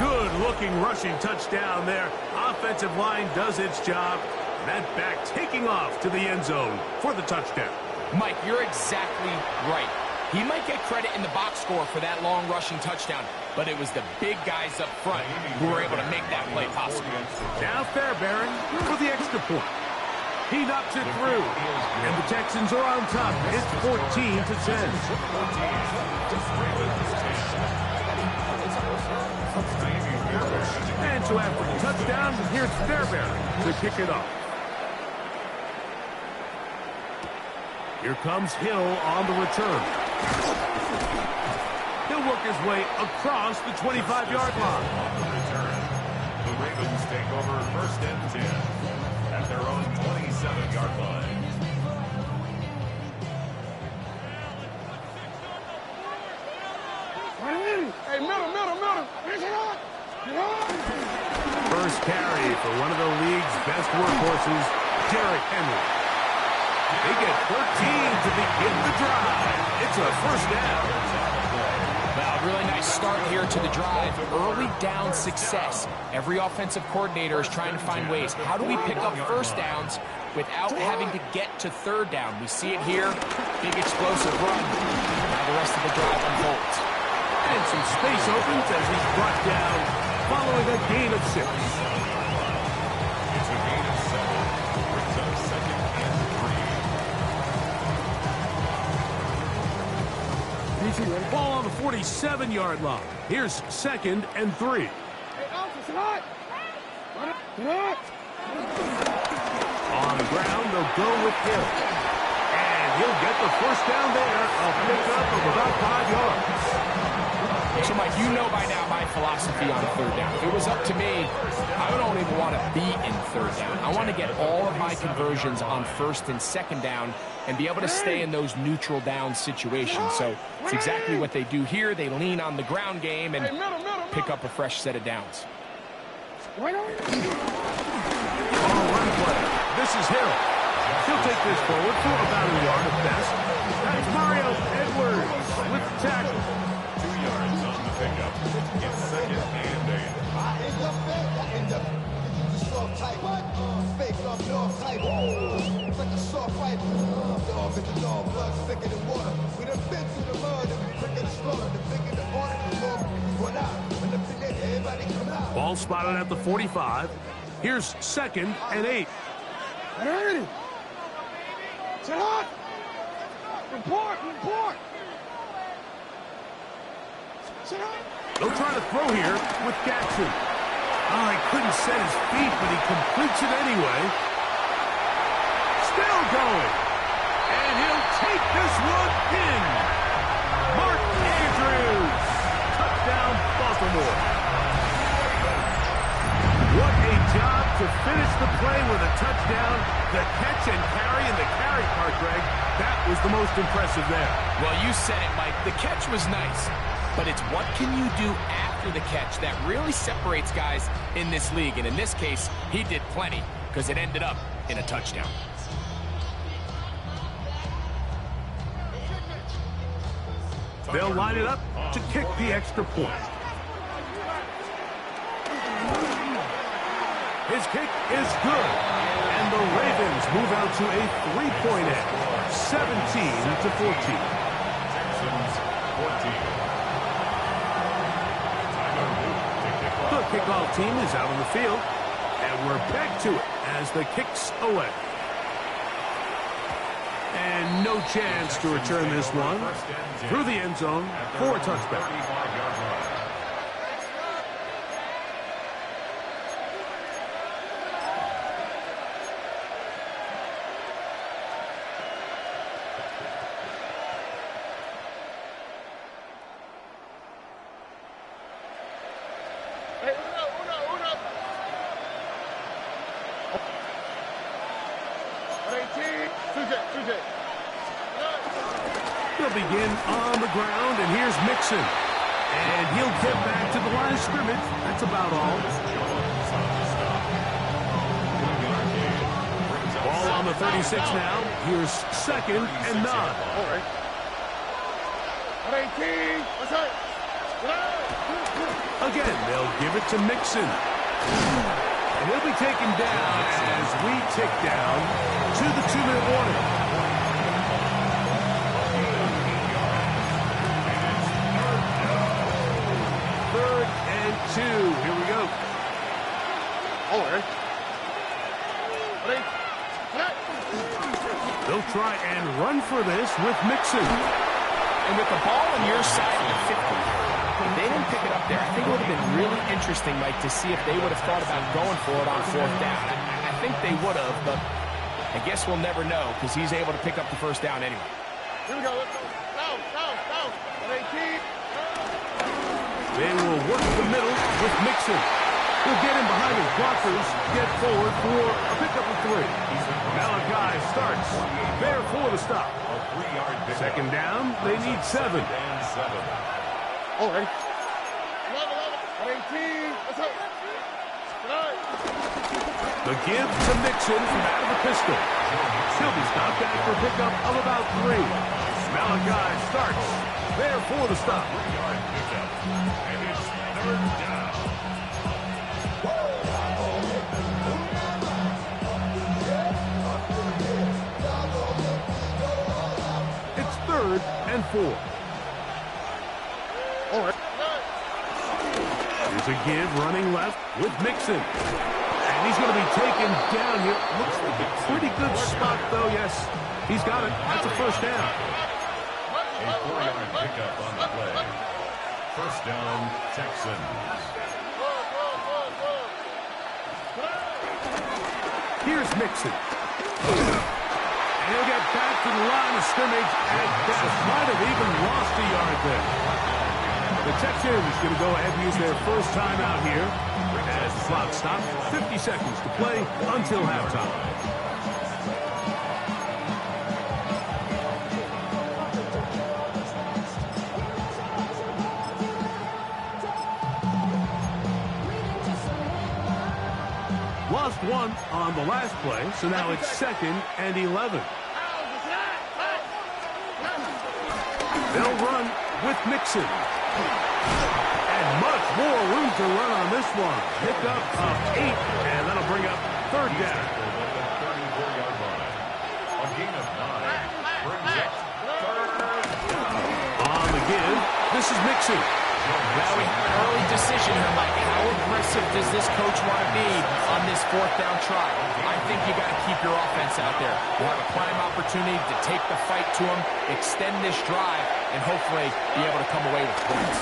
Good-looking rushing touchdown there. Offensive line does its job. That back taking off to the end zone for the touchdown. Mike, you're exactly right. He might get credit in the box score for that long rushing touchdown, but it was the big guys up front who were able to make that play possible. Now Fairbairn for the extra point. He knocks it through, and the Texans are on top. It's 14-10. And so after the touchdown, here's Fairbairn to kick it off. Here comes Hill on the return. He'll work his way across the 25-yard line. The Ravens take over 1st and 10 at their own 27-yard line. Hey, middle. First carry for one of the league's best workhorses, Derrick Henry. They get 13 to begin the drive. It's a first down. Well, really nice start here to the drive. Early down success. Every offensive coordinator is trying to find ways. How do we pick up first downs without having to get to 3rd down? We see it here. Big explosive run. Now the rest of the drive unfolds. And some space opens as he's brought down following a gain of 6. It's a gain of 7. Brings up second and 3. Ball on the 47-yard line. Here's 2nd and 3. Hey, Alpha, tonight. On the ground, they'll go with Hill. And he'll get the first down there. A pickup of about 5 yards. So, Mike, you know by now my philosophy on 3rd down. If it was up to me, I don't even want to be in 3rd down. I want to get all of my conversions on 1st and 2nd down and be able to stay in those neutral down situations. So it's exactly what they do here. They lean on the ground game and pick up a fresh set of downs. On a run play. This is Hill. He'll take this forward for about a yard at best. That's Mario Edwards with the tackle. 2 yards on the pickup. It's 2nd and 8. Ball spotted at the 45. Here's 2nd and 8. Ready. Sit up. Report. Sit up. They'll try to throw here with Jackson. Oh, he couldn't set his feet, but he completes it anyway. Still going. And he'll take this one in. Mark Andrews. Touchdown, Baltimore. What a job to finish the play with a touchdown. The catch and carry in the carry part, Greg, that was the most impressive there. Well, you said it, Mike. The catch was nice, but it's what can you do after the catch that really separates guys in this league. And in this case, he did plenty because it ended up in a touchdown. They'll line it up to kick the extra point. His kick is good. And the Ravens move out to a 3-point edge, 17-14. Texans 14. The kickoff team is out on the field, and we're back to it as the kick's away. And no chance to return this one through the end zone for a touchback. They'll begin on the ground, and here's Mixon. And he'll get back to the line of scrimmage. That's about all. Ball on the 36 now. Here's 2nd and 9. All right. Again, they'll give it to Mixon. And he'll be taken down as we tick down to the 2-minute warning. Here we go. All right. They'll try and run for this with Mixon. And with the ball on your side of the 50, if they didn't pick it up there, I think it would have been really interesting, Mike, to see if they would have thought about going for it on 4th down. I think they would have, but I guess we'll never know because he's able to pick up the 1st down anyway. Here we go. Let's go. Down. 18. They will work the middle with Mixon. He'll get in behind his blockers, get forward for a pickup of 3. Malachi starts there for the stop. 2nd down, they need 7. All right. 18. Let's go. The give to Mixon from out of the pistol. He'll be stopped after a pickup of about 3. Malachi starts there for the stop. And it's 3rd down. It's 3rd and 4. All right. Here's a give running left with Mixon. And he's going to be taken down here. Looks like a pretty good spot, though. Yes, he's got it. That's a 1st down. A 4-yard pickup on the play. 1st down, Texans. Here's Mixon. And he'll get back to the line of scrimmage, and that might have even lost a yard there. The Texans going to go ahead and use their 1st time out here. As the clock stops, 50 seconds to play until halftime. Lost 1 on the last play, so now it's 2nd and 11. They'll run with Mixon. And much more room to run on this one. Pickup of 8, and that'll bring up 3rd down. A gain of 9 brings up 3rd down. On the give, this is Mixon. Now we have an early decision here, Mike. How aggressive does this coach want to be on this 4th down try? I think you got to keep your offense out there. You have a prime opportunity to take the fight to him, extend this drive, and hopefully be able to come away with points.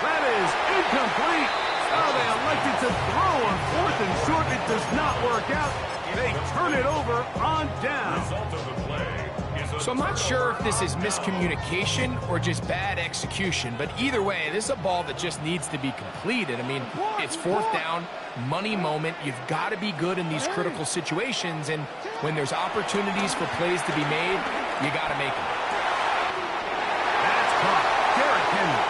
That is incomplete. Oh, they elected to throw on 4th and short. It does not work out. They turn it over on down. The result of the play is a So I'm not sure if this is miscommunication or just bad execution, but either way, this is a ball that just needs to be completed. I mean, it's fourth down, money moment. You've got to be good in these critical situations, and when there's opportunities for plays to be made, you got to make them. That's caught. Derrick Henry.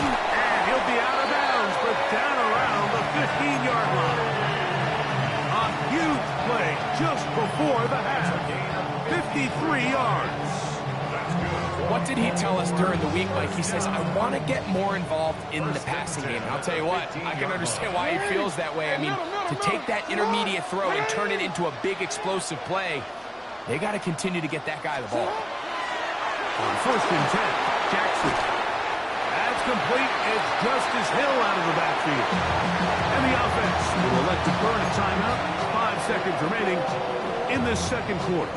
And he'll be out of bounds, but down around the 15-yard line. A huge play just before the half. 53 yards. What did he tell us during the week, Mike? He says, I want to get more involved in the passing game. And I'll tell you what, I can understand why he feels that way. I mean, to take that intermediate throw and turn it into a big explosive play, they got to continue to get that guy the ball. On 1st and 10, Jackson. That's complete. It's Justice Hill out of the backfield. And the offense will elect to burn a timeout. 5 seconds remaining in this second quarter.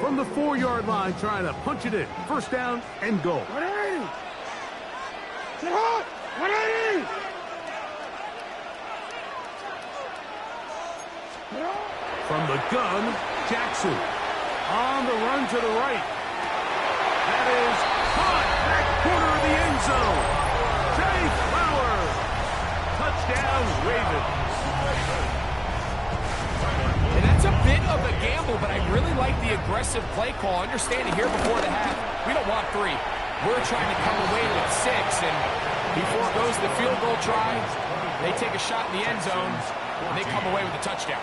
From the 4-yard line, trying to punch it in. 1st down and goal. 180! Sit hot! 180! From the gun, Jackson. On the run to the right. That is caught back corner of the end zone. Trey Flowers. Touchdown, Ravens. And that's a bit of a gamble, but I really like the aggressive play call. Understanding here before the half, we don't want 3. We're trying to come away with 6, and before it goes to the field goal try, they take a shot in the end zone, and they come away with a touchdown.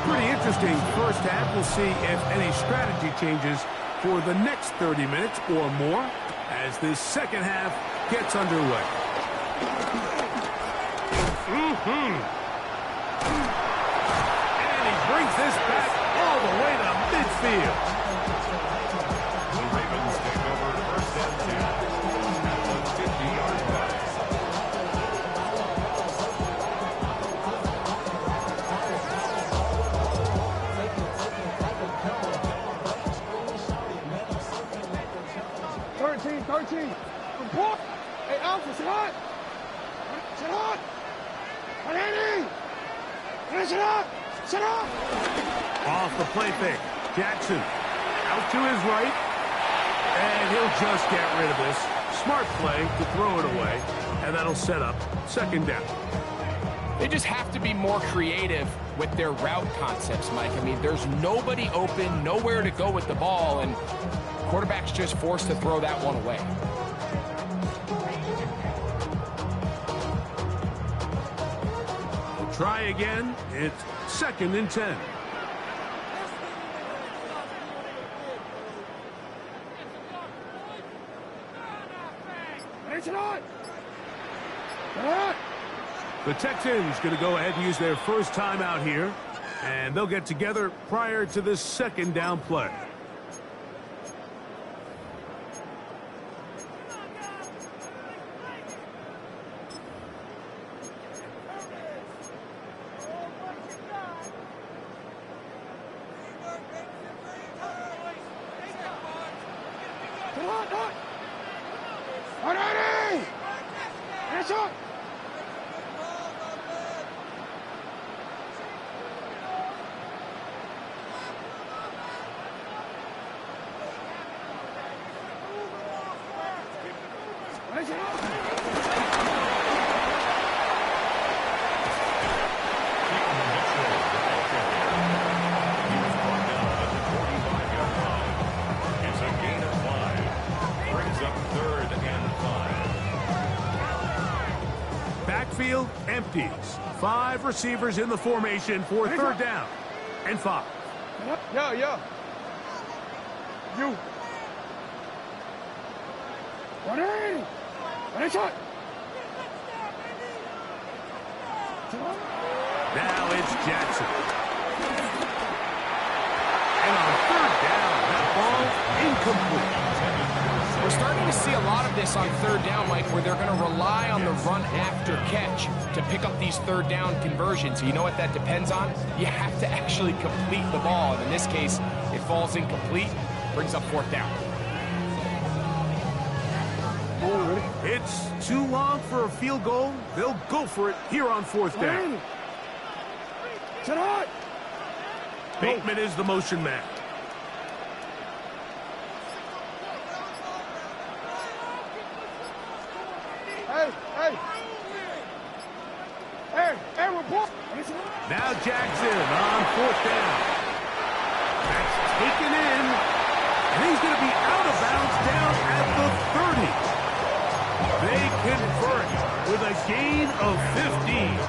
Pretty interesting first half. We'll see if any strategy changes for the next 30 minutes or more as this second half gets underway. And he brings this back all the way to midfield. The Ravens take over 1st and 10 at the 50-yard line. Report! Hey, Alpha, sit hot! Sit hot! 180! Sit hot! Sit hot! Off the play fake. Jackson out to his right. And he'll just get rid of this. Smart play to throw it away. And that'll set up 2nd down. They just have to be more creative with their route concepts, Mike. I mean, there's nobody open, nowhere to go with the ball, and quarterback's just forced to throw that one away. They'll try again. It's 2nd and 10. Hey, sit hot! Sit hot! The Texans going to go ahead and use their first timeout here, and they'll get together prior to this 2nd down play. Sit hot! 180! Hands up! It's a gain of 5. Brings up 3rd and 5. Backfield empties. 5 receivers in the formation for 3rd down and 5. Yo. You. 180! Hands up! Now it's Jackson. And on 3rd down, that ball incomplete. We're starting to see a lot of this on 3rd down, Mike, where they're going to rely on the run after catch to pick up these 3rd down conversions. You know what that depends on? You have to actually complete the ball. And in this case, it falls incomplete, brings up 4th down. It's too long for a field goal. They'll go for it here on fourth down. Bateman is the motion man. Hey, report. Now Jackson on fourth down. That's taken in, and he's going to be out of bounds down at the 30. They convert with a gain of 15.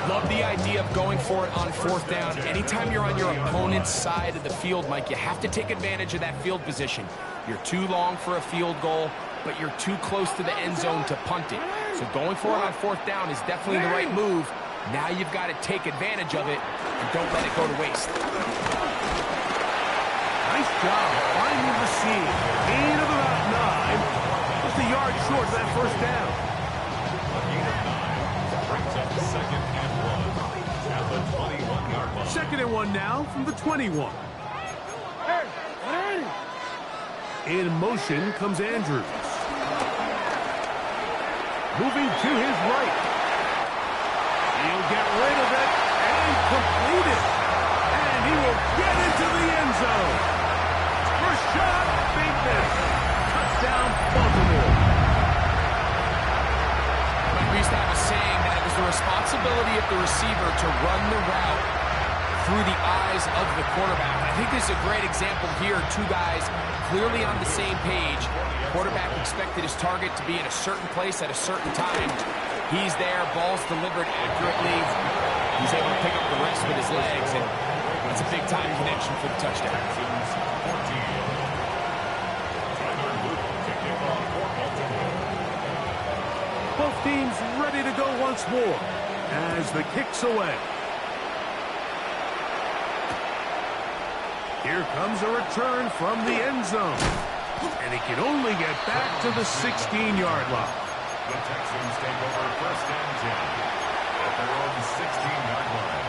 Love the idea of going for it on fourth down. Anytime you're on your opponent's side of the field, Mike, you have to take advantage of that field position. You're too long for a field goal, but you're too close to the end zone to punt it. So going for it on fourth down is definitely the right move. Now you've got to take advantage of it and don't let it go to waste. Nice job finding the seam. Gain of about 9. Just a yard short of that first down. A gain of 9 brings up second and 1 at the 21-yard line. Second and 1 now from the 21. In motion comes Andrews. Moving to his right. He'll get rid of it and complete it. And he will get into the end zone. Rashad Bateman. Touchdown, Baltimore. We used to have a saying that it was the responsibility of the receiver to run the route through the eyes of the quarterback. I think this is a great example here. Two guys clearly on the same page. Quarterback expected his target to be in a certain place at a certain time. He's there, ball's delivered accurately. He's able to pick up the rest with his legs, and it's a big-time connection for the touchdown. Both teams ready to go once more as the kick's away. Here comes a return from the end zone. And he can only get back to the 16-yard line. The Texans take over first and 10 at their own 16-yard line.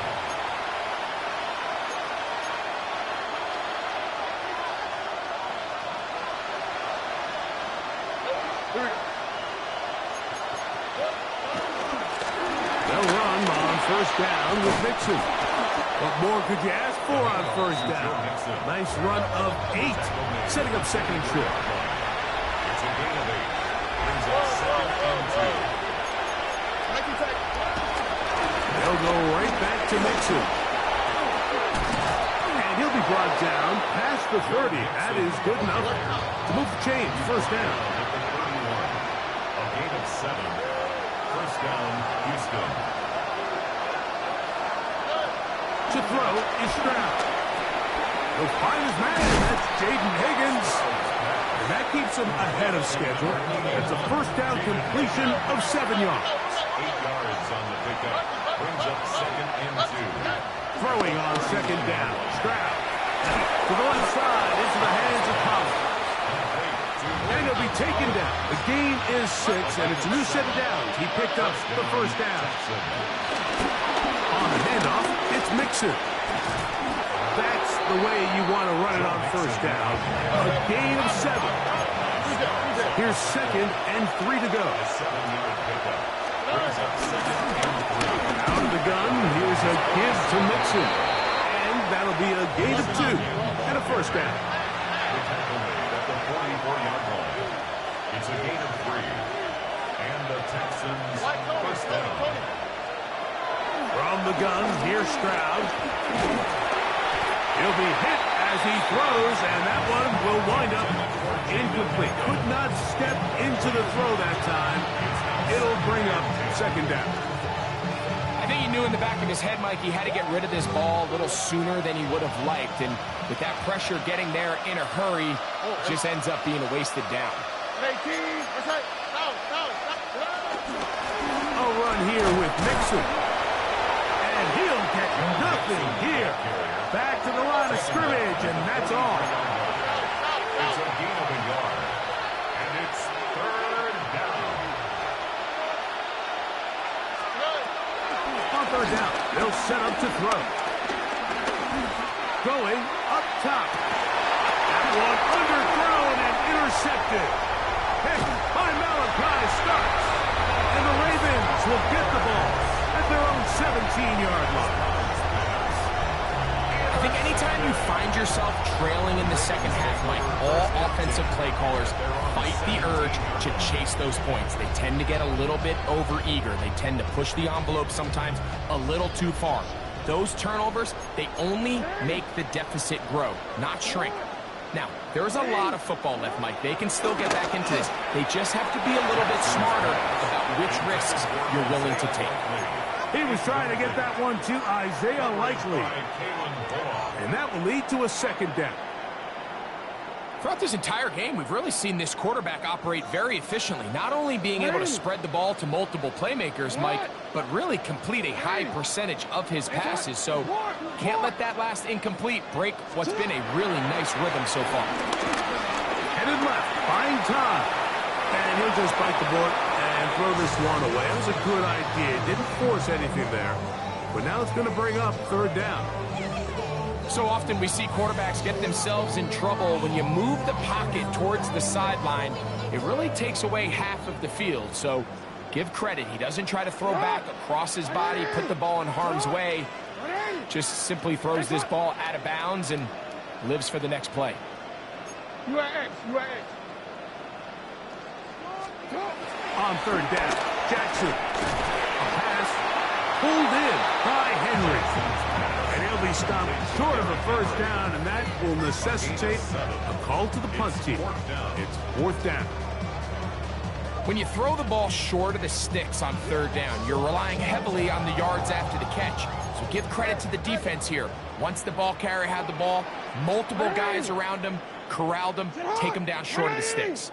They'll run on first down with Mixon. What more could you ask for on first down? Nice run of 8, setting up second and short. It's a gain of 8. Brings up second and 2. They'll go right back to Mixon. And he'll be brought down past the 30. That is good enough to move the chains. First down. A gain of 7. First down, Houston. To throw is Stroud. He'll find his man. That's Jaden Higgins. And that keeps him ahead of schedule. It's a first down completion of 7 yards. 8 yards on the pickup. Brings up second and 2. Throwing on second down. Stroud. To the left side into the hands of Pollard. And he'll be taken down. The gain is 6, and it's a new set of downs. He picked up the first down. On the handoff, it's Mixon. That's the way you want to run it on first down. A gain of 7. Here's second and 3 to go. Out of the gun, here's a give to Mixon. And that'll be a gain of 2 and a first down. At the 44-yard line. It's a gain of 3. And the Texans first down. From the gun, here's Stroud. He'll be hit as he throws, and that one will wind up incomplete. Could not step into the throw that time. It'll bring up second down. I think he knew in the back of his head, Mike, he had to get rid of this ball a little sooner than he would have liked. And with that pressure getting there in a hurry, just ends up being a wasted down. A run here with Mixon. And he'll get nothing here. Back to the line of scrimmage, and that's all. It's a gain of a yard. And it's third down. On third down, they'll set up to throw. Going up top. That one underthrown and intercepted. Picked by drive starts. And the Ravens will get the ball at their own 17-yard line. I think anytime you find yourself trailing in the second half, Mike, all offensive play callers fight the urge to chase those points. They tend to get a little bit over-eager. They tend to push the envelope sometimes a little too far. Those turnovers, they only make the deficit grow, not shrink. Now, there's a lot of football left, Mike. They can still get back into this. They just have to be a little bit smarter about which risks you're willing to take. He was trying to get that one to Isaiah Likely. And that will lead to a second down. Throughout this entire game, we've really seen this quarterback operate very efficiently, not only being able to spread the ball to multiple playmakers, Mike, but really complete a high percentage of his passes. So can't let that last incomplete break what's been a really nice rhythm so far. Headed left, buying time. And he'll just bite the bullet and throw this one away. It was a good idea. Didn't force anything there. But now it's going to bring up third down. So often we see quarterbacks get themselves in trouble when you move the pocket towards the sideline. It really takes away half of the field. So give credit. He doesn't try to throw back across his body, put the ball in harm's way. Just simply throws this ball out of bounds and lives for the next play. You are X. On third down, Jackson. A pass pulled in by Henry. And he'll be stopped short of a first down, and that will necessitate a call to the punt team. It's fourth down. When you throw the ball short of the sticks on third down, you're relying heavily on the yards after the catch. So give credit to the defense here. Once the ball carrier had the ball, multiple guys around him, corralled him, take him down short of the sticks.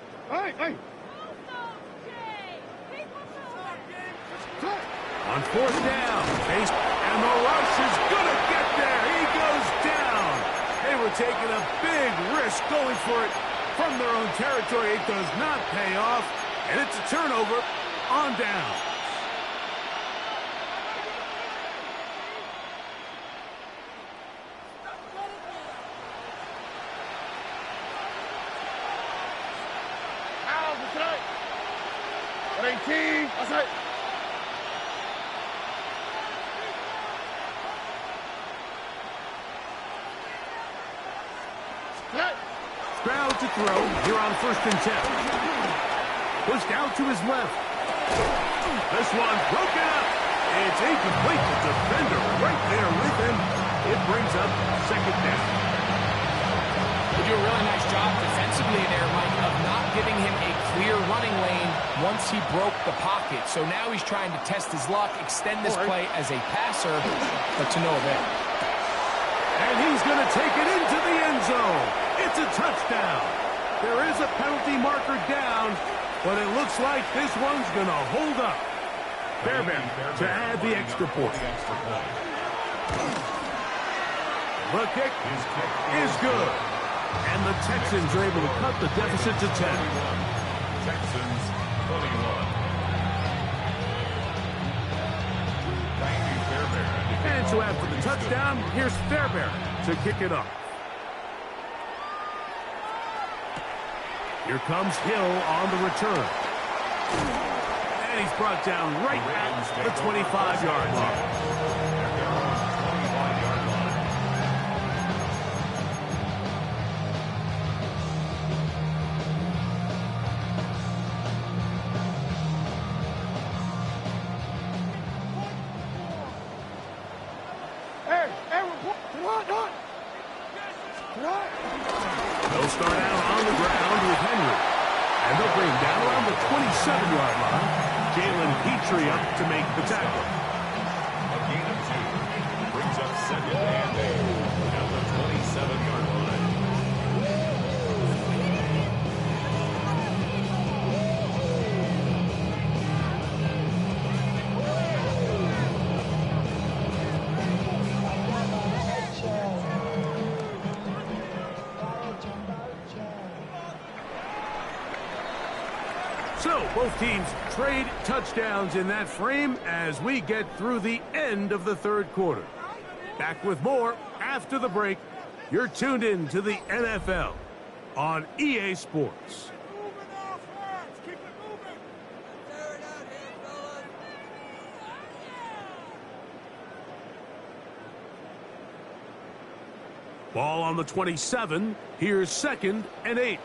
On fourth down, and the rush is going to get there. He goes down. They were taking a big risk going for it from their own territory. It does not pay off, and it's a turnover on down. That's right. Stroud to throw here on 1st and 10. Pushed out to his left. This one broken up. It's incomplete. The defender right there with him. It brings up second down. They do a really nice job defensively there, Mike, of not giving him a clear running lane once he broke the pocket. So now he's trying to test his luck, extend this play as a passer, but to no avail. And he's going to take it into the end zone. It's a touchdown. There is a penalty marker down, but it looks like this one's going to hold up. Fairbairn to add the extra point. The kick is good. And the Texans are able to cut the deficit to 10. Texans 21. And so after the touchdown, here's Fairbairn to kick it off. Here comes Hill on the return. And he's brought down right at the 25-yard line. They'll start out on the ground with Henry. And they'll bring him down around the 27-yard line. Jalen Petrie up to make the tackle. A gain of 2. Brings up second and 8 at the 27-yard line. So, both teams trade touchdowns in that frame as we get through the end of the third quarter. Back with more after the break. You're tuned in to the NFL on EA Sports. Ball on the 27. Here's 2nd and 8.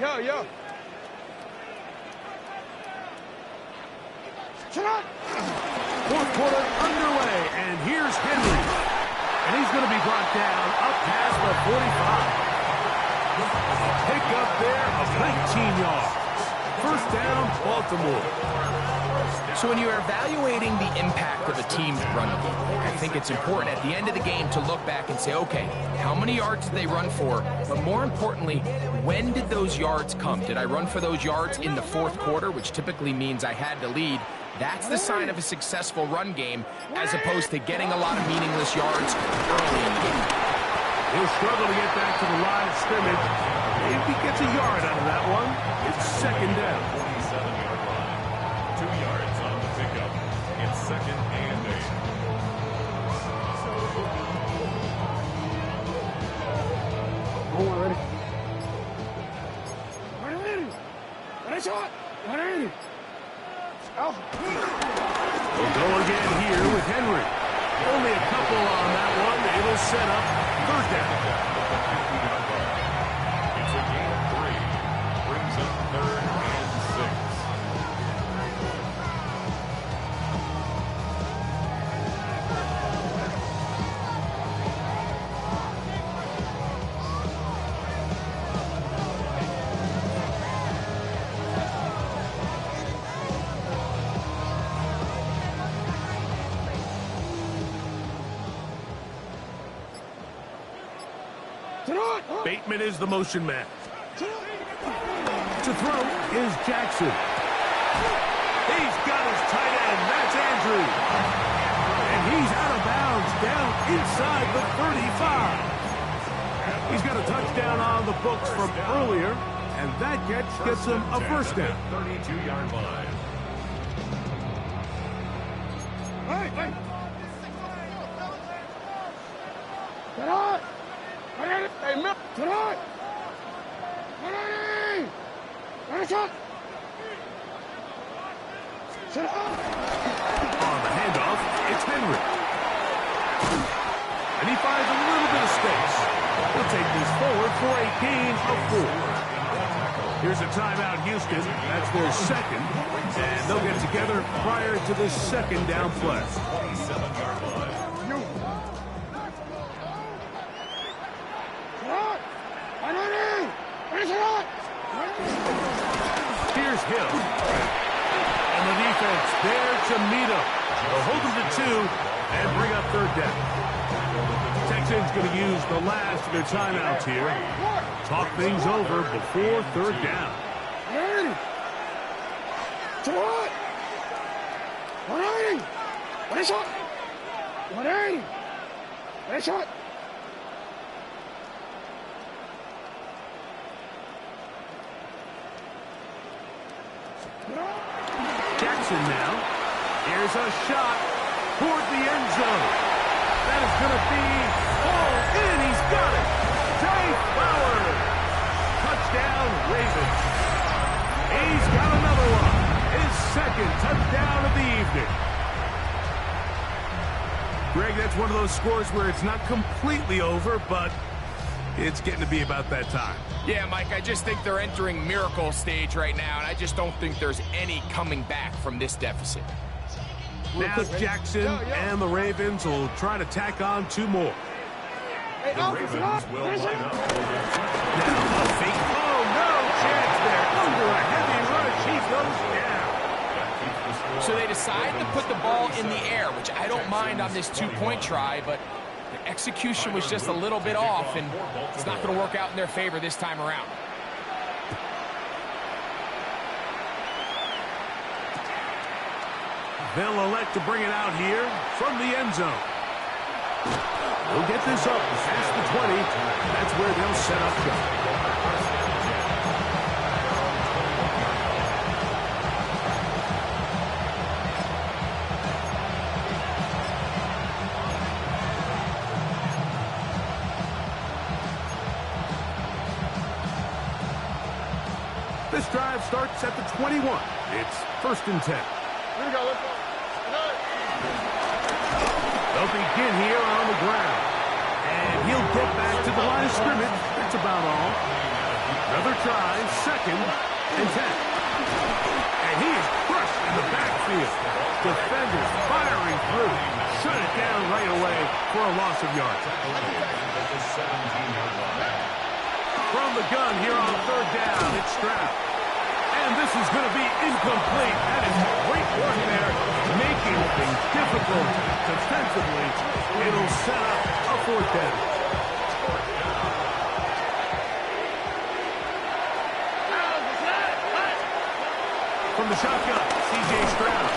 Yo. Fourth quarter underway, and here's Henry. And he's going to be brought down up past the 45. Pick up there of 19 yards. First down, Baltimore. So when you're evaluating the impact of a team's run game, I think it's important at the end of the game to look back and say, okay, how many yards did they run for? But more importantly, when did those yards come? Did I run for those yards in the fourth quarter, which typically means I had to lead? That's the sign of a successful run game, as opposed to getting a lot of meaningless yards early in the game. He'll struggle to get back to the line of scrimmage. If he gets a yard out of that one, it's 2nd down. 27-yard line. 2 yards on the pickup. It's 2nd and 180. We'll go again here with Henry. Only a couple on that one. It'll set up 3rd down. It's a gain of 3. Brings up 3rd and 6. Bateman is the motion man. To throw is Jackson. He's got his tight end. That's Andrews. And he's out of bounds down inside the 35. He's got a touchdown on the books from earlier, and that catch gets him a first down. 32-yard line. Hey, Mel. Tonight. On the handoff, it's Henry. And he finds a little bit of space. He'll take this forward for a gain of 4. Here's a timeout, Houston. That's their 2nd. And they'll get together prior to the 2nd down play. 27-yard line. Here's Hill. And the defense there to meet him. They'll hold him to 2 and bring up 3rd down. Texans going to use the last of their timeouts here. Talk things over before 3rd down. 180. Jackson now. Here's a shot toward the end zone. That is going to be all in. He's got it. Zay Flowers. Touchdown, Ravens. He's got another one. His 2nd touchdown of the evening. Greg, that's one of those scores where it's not completely over, but it's getting to be about that time. Yeah, Mike, I just think they're entering miracle stage right now, and I just don't think there's any coming back from this deficit. Now Jackson and the Ravens will try to tack on 2 more. The Ravens will line up for their Now a fake. Oh, no chance there. Under a heavy rush, he goes down. So they decide to put the ball in the air, which I don't mind on this 2-point try, but the execution was just a little bit off, and it's not going to work out in their favor this time around. They'll elect to bring it out here from the end zone. They'll get this up past the 20. That's where they'll set up shop. This drive starts at the 21. It's 1st and 10. Here we go. Let's go. They'll begin here on the ground. And he'll get back to the line of scrimmage. That's about all. Another try, 2nd and 10. And he is crushed in the backfield. Defenders firing through. Shut it down right away for a loss of yards. From the gun here on 3rd down, it's Stroud. And this is going to be incomplete. That is great work there, making things difficult defensively. It'll set up a 4th down. From the shotgun, C.J. Stroud.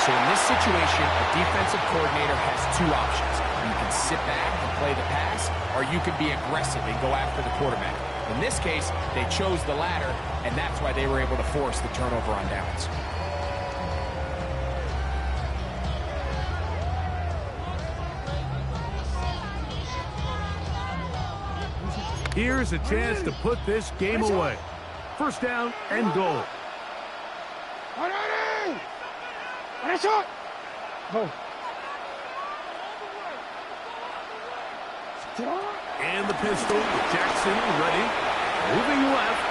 So in this situation, a defensive coordinator has 2 options. You can sit back and play the pass, or you can be aggressive and go after the quarterback. In this case, they chose the latter, and that's why they were able to force the turnover on downs. Here's a chance to put this game away. 1st down and goal. And the pistol, Jackson ready, moving left.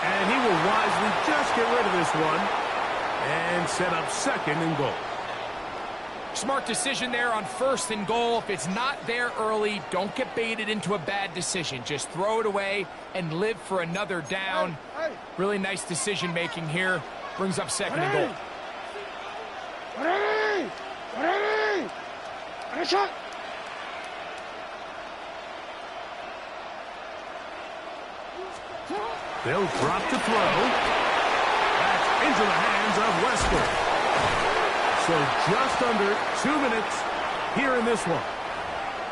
And he will wisely just get rid of this one and set up 2nd and goal. Smart decision there on 1st and goal. If it's not there early, don't get baited into a bad decision. Just throw it away and live for another down. Really nice decision making here. Brings up 2nd and goal. They'll drop to throw. That's into the hands of Westbrook. So just under 2 minutes here in this one.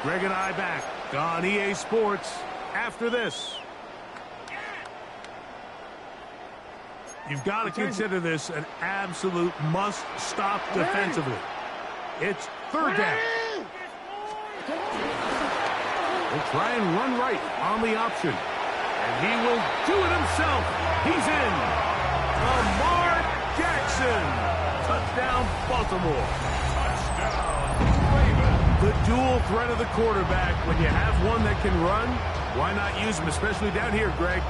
Greg and I back on EA Sports after this. You've got to consider this an absolute must-stop defensively. It's 3rd down. He'll try and run right on the option. And he will do it himself. He's in. Lamar Jackson. Touchdown, Baltimore. The dual threat of the quarterback. When you have one that can run, why not use him, especially down here, Greg?